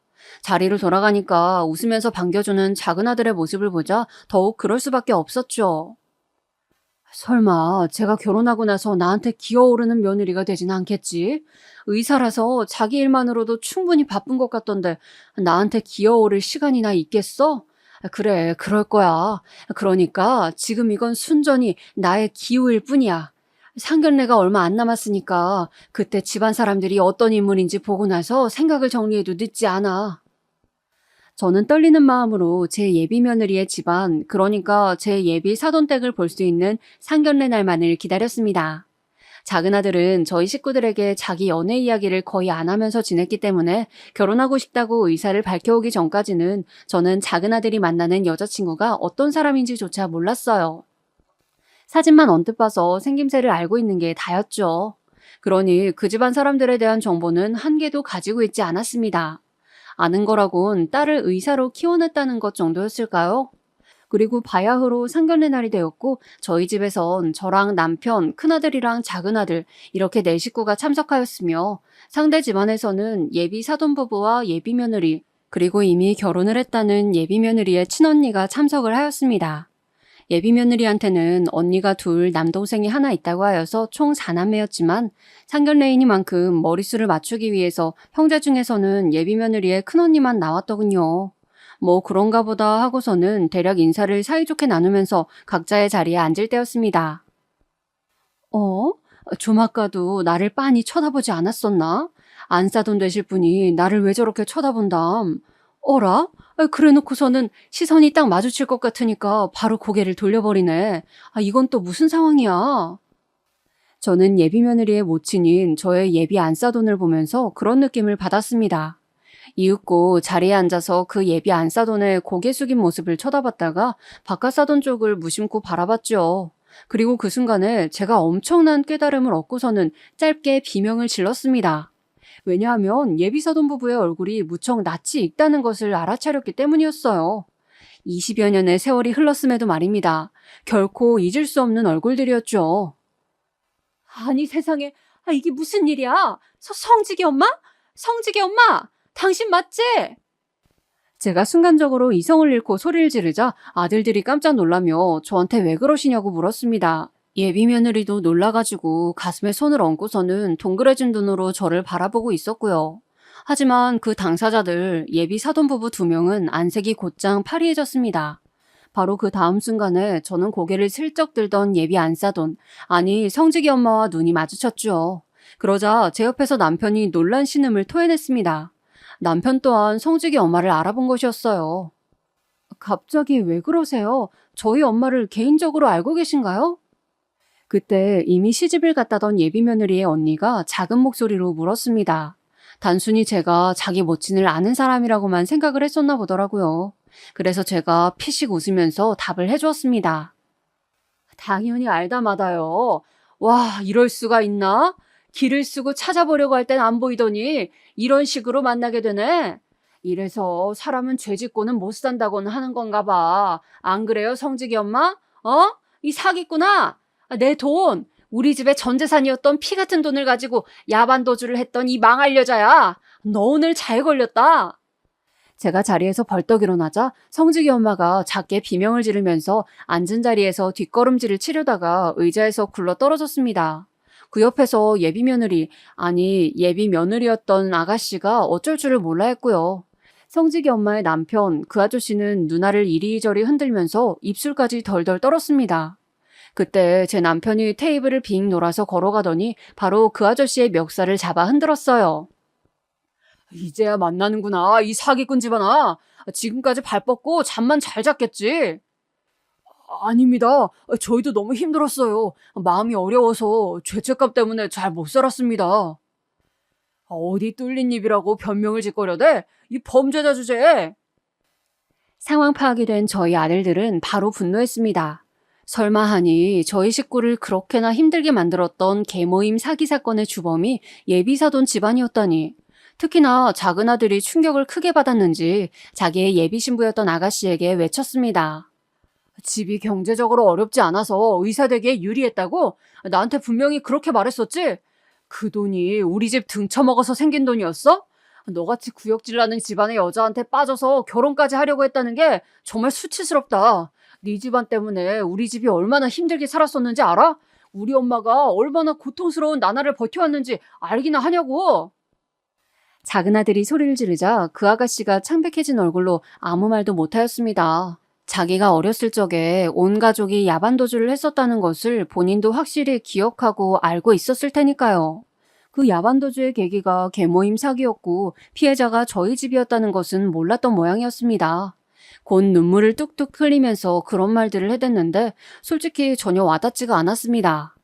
자리로 돌아가니까 웃으면서 반겨주는 작은 아들의 모습을 보자 더욱 그럴 수밖에 없었죠. 설마 제가 결혼하고 나서 나한테 기어오르는 며느리가 되진 않겠지? 의사라서 자기 일만으로도 충분히 바쁜 것 같던데 나한테 기어오를 시간이나 있겠어? 그래, 그럴 거야. 그러니까 지금 이건 순전히 나의 기우일 뿐이야. 상견례가 얼마 안 남았으니까 그때 집안 사람들이 어떤 인물인지 보고 나서 생각을 정리해도 늦지 않아. 저는 떨리는 마음으로 제 예비 며느리의 집안, 그러니까 제 예비 사돈댁을 볼 수 있는 상견례 날만을 기다렸습니다. 작은 아들은 저희 식구들에게 자기 연애 이야기를 거의 안 하면서 지냈기 때문에 결혼하고 싶다고 의사를 밝혀오기 전까지는 저는 작은 아들이 만나는 여자친구가 어떤 사람인지조차 몰랐어요. 사진만 언뜻 봐서 생김새를 알고 있는 게 다였죠. 그러니 그 집안 사람들에 대한 정보는 한 개도 가지고 있지 않았습니다. 아는 거라곤 딸을 의사로 키워냈다는 것 정도였을까요? 그리고 바야흐로 상견례 날이 되었고 저희 집에선 저랑 남편, 큰아들이랑 작은아들 이렇게 네 식구가 참석하였으며 상대 집안에서는 예비 사돈부부와 예비 며느리 그리고 이미 결혼을 했다는 예비 며느리의 친언니가 참석을 하였습니다. 예비 며느리한테는 언니가 둘, 남동생이 하나 있다고 하여서 총 4남매였지만 상견례이니만큼 머릿수를 맞추기 위해서 형제 중에서는 예비 며느리의 큰언니만 나왔더군요. 뭐 그런가 보다 하고서는 대략 인사를 사이좋게 나누면서 각자의 자리에 앉을 때였습니다. 좀 아까도 나를 빤히 쳐다보지 않았었나? 안싸돈 되실 분이 나를 왜 저렇게 쳐다본담? 어라? 그래놓고서는 시선이 딱 마주칠 것 같으니까 바로 고개를 돌려버리네. 이건 또 무슨 상황이야? 저는 예비 며느리의 모친인 저의 예비 안싸돈을 보면서 그런 느낌을 받았습니다. 이윽고 자리에 앉아서 그 예비 안싸돈의 고개 숙인 모습을 쳐다봤다가 바깥 사돈 쪽을 무심코 바라봤죠. 그리고 그 순간에 제가 엄청난 깨달음을 얻고서는 짧게 비명을 질렀습니다. 왜냐하면 예비 사돈 부부의 얼굴이 무척 낯이 익다는 것을 알아차렸기 때문이었어요. 20여 년의 세월이 흘렀음에도 말입니다. 결코 잊을 수 없는 얼굴들이었죠. 아니 세상에, 이게 무슨 일이야? 성직이 엄마? 성직이 엄마! 당신 맞지? 제가 순간적으로 이성을 잃고 소리를 지르자 아들들이 깜짝 놀라며 저한테 왜 그러시냐고 물었습니다. 예비 며느리도 놀라가지고 가슴에 손을 얹고서는 동그래진 눈으로 저를 바라보고 있었고요. 하지만 그 당사자들 예비 사돈부부 2명은 안색이 곧장 파리해졌습니다. 바로 그 다음 순간에 저는 고개를 슬쩍 들던 예비 안사돈, 아니 성직이 엄마와 눈이 마주쳤죠. 그러자 제 옆에서 남편이 놀란 신음을 토해냈습니다. 남편 또한 성직이 엄마를 알아본 것이었어요. 갑자기 왜 그러세요? 저희 엄마를 개인적으로 알고 계신가요? 그때 이미 시집을 갔다던 예비 며느리의 언니가 작은 목소리로 물었습니다. 단순히 제가 자기 모친을 아는 사람이라고만 생각을 했었나 보더라고요. 그래서 제가 피식 웃으면서 답을 해주었습니다. 당연히 알다 마다요. 와, 이럴 수가 있나? 길을 쓰고 찾아보려고 할 땐 안 보이더니 이런 식으로 만나게 되네. 이래서 사람은 죄 짓고는 못 산다고는 하는 건가 봐. 안 그래요, 성직이 엄마? 이 사기꾼아! 내 돈, 우리 집의 전 재산이었던 피 같은 돈을 가지고 야반도주를 했던 이 망할 여자야. 너 오늘 잘 걸렸다. 제가 자리에서 벌떡 일어나자 성직이 엄마가 작게 비명을 지르면서 앉은 자리에서 뒷걸음질을 치려다가 의자에서 굴러 떨어졌습니다. 그 옆에서 예비 며느리, 아니 예비 며느리였던 아가씨가 어쩔 줄을 몰라 했고요. 성직이 엄마의 남편, 그 아저씨는 누나를 이리저리 흔들면서 입술까지 덜덜 떨었습니다. 그때 제 남편이 테이블을 빙 놀아서 걸어가더니 바로 그 아저씨의 멱살을 잡아 흔들었어요. 이제야 만나는구나, 이 사기꾼 집안아. 지금까지 발 뻗고 잠만 잘 잤겠지? 아닙니다. 저희도 너무 힘들었어요. 마음이 어려워서 죄책감 때문에 잘 못 살았습니다. 어디 뚫린 입이라고 변명을 짓거려대? 이 범죄자 주제에. 상황 파악이 된 저희 아들들은 바로 분노했습니다. 설마 하니 저희 식구를 그렇게나 힘들게 만들었던 계모임 사기 사건의 주범이 예비사돈 집안이었다니. 특히나 작은 아들이 충격을 크게 받았는지 자기의 예비 신부였던 아가씨에게 외쳤습니다. 집이 경제적으로 어렵지 않아서 의사 되기에 유리했다고? 나한테 분명히 그렇게 말했었지? 그 돈이 우리 집 등쳐먹어서 생긴 돈이었어? 너같이 구역질 나는 집안의 여자한테 빠져서 결혼까지 하려고 했다는 게 정말 수치스럽다. 네 집안 때문에 우리 집이 얼마나 힘들게 살았었는지 알아? 우리 엄마가 얼마나 고통스러운 나날을 버텨왔는지 알기나 하냐고. 작은 아들이 소리를 지르자 그 아가씨가 창백해진 얼굴로 아무 말도 못하였습니다. 자기가 어렸을 적에 온 가족이 야반도주를 했었다는 것을 본인도 확실히 기억하고 알고 있었을 테니까요. 그 야반도주의 계기가 계모임 사기였고 피해자가 저희 집이었다는 것은 몰랐던 모양이었습니다. 곧 눈물을 뚝뚝 흘리면서 그런 말들을 해댔는데 솔직히 전혀 와닿지가 않았습니다.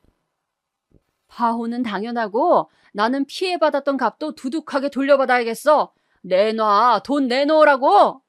파혼은 당연하고 나는 피해받았던 값도 두둑하게 돌려받아야겠어. 내놔, 돈 내놓으라고.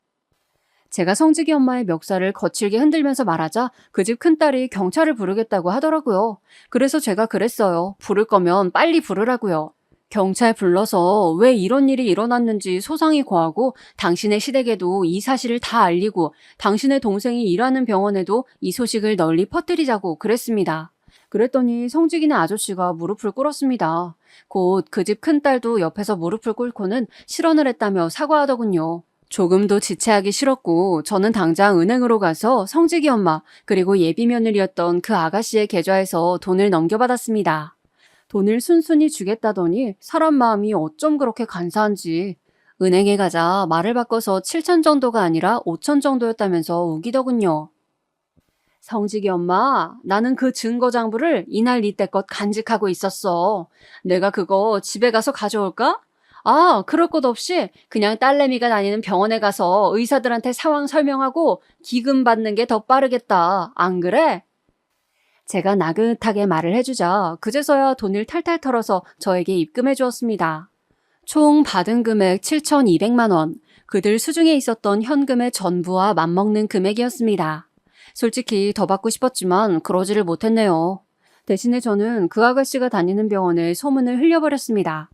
제가 성직이 엄마의 멱살을 거칠게 흔들면서 말하자 그 집 큰딸이 경찰을 부르겠다고 하더라고요. 그래서 제가 그랬어요. 부를 거면 빨리 부르라고요. 경찰 불러서 왜 이런 일이 일어났는지 소상히 고하고 당신의 시댁에도 이 사실을 다 알리고 당신의 동생이 일하는 병원에도 이 소식을 널리 퍼뜨리자고 그랬습니다. 그랬더니 성직이네 아저씨가 무릎을 꿇었습니다. 곧 그 집 큰딸도 옆에서 무릎을 꿇고는 실언을 했다며 사과하더군요. 조금도 지체하기 싫었고 저는 당장 은행으로 가서 성직이 엄마 그리고 예비 며느리였던 그 아가씨의 계좌에서 돈을 넘겨받았습니다. 돈을 순순히 주겠다더니 사람 마음이 어쩜 그렇게 간사한지. 은행에 가자 말을 바꿔서 7천 정도가 아니라 5천 정도였다면서 우기더군요. 성직이 엄마, 나는 그 증거장부를 이날 이때껏 간직하고 있었어. 내가 그거 집에 가서 가져올까? 그럴 것 없이 그냥 딸내미가 다니는 병원에 가서 의사들한테 상황 설명하고 기금 받는 게 더 빠르겠다. 안 그래? 제가 나긋하게 말을 해주자 그제서야 돈을 탈탈 털어서 저에게 입금해 주었습니다. 총 받은 금액 7,200만 원, 그들 수중에 있었던 현금의 전부와 맞먹는 금액이었습니다. 솔직히 더 받고 싶었지만 그러지를 못했네요. 대신에 저는 그 아가씨가 다니는 병원에 소문을 흘려버렸습니다.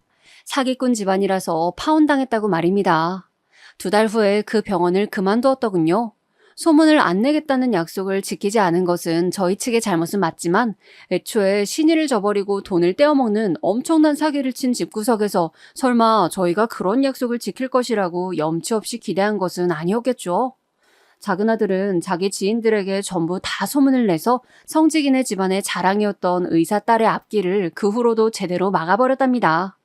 사기꾼 집안이라서 파혼당했다고 말입니다. 2달 후에 그 병원을 그만두었더군요. 소문을 안 내겠다는 약속을 지키지 않은 것은 저희 측의 잘못은 맞지만 애초에 신의를 저버리고 돈을 떼어먹는 엄청난 사기를 친 집구석에서 설마 저희가 그런 약속을 지킬 것이라고 염치 없이 기대한 것은 아니었겠죠. 작은 아들은 자기 지인들에게 전부 다 소문을 내서 성직이네 집안의 자랑이었던 의사 딸의 앞길을 그 후로도 제대로 막아버렸답니다.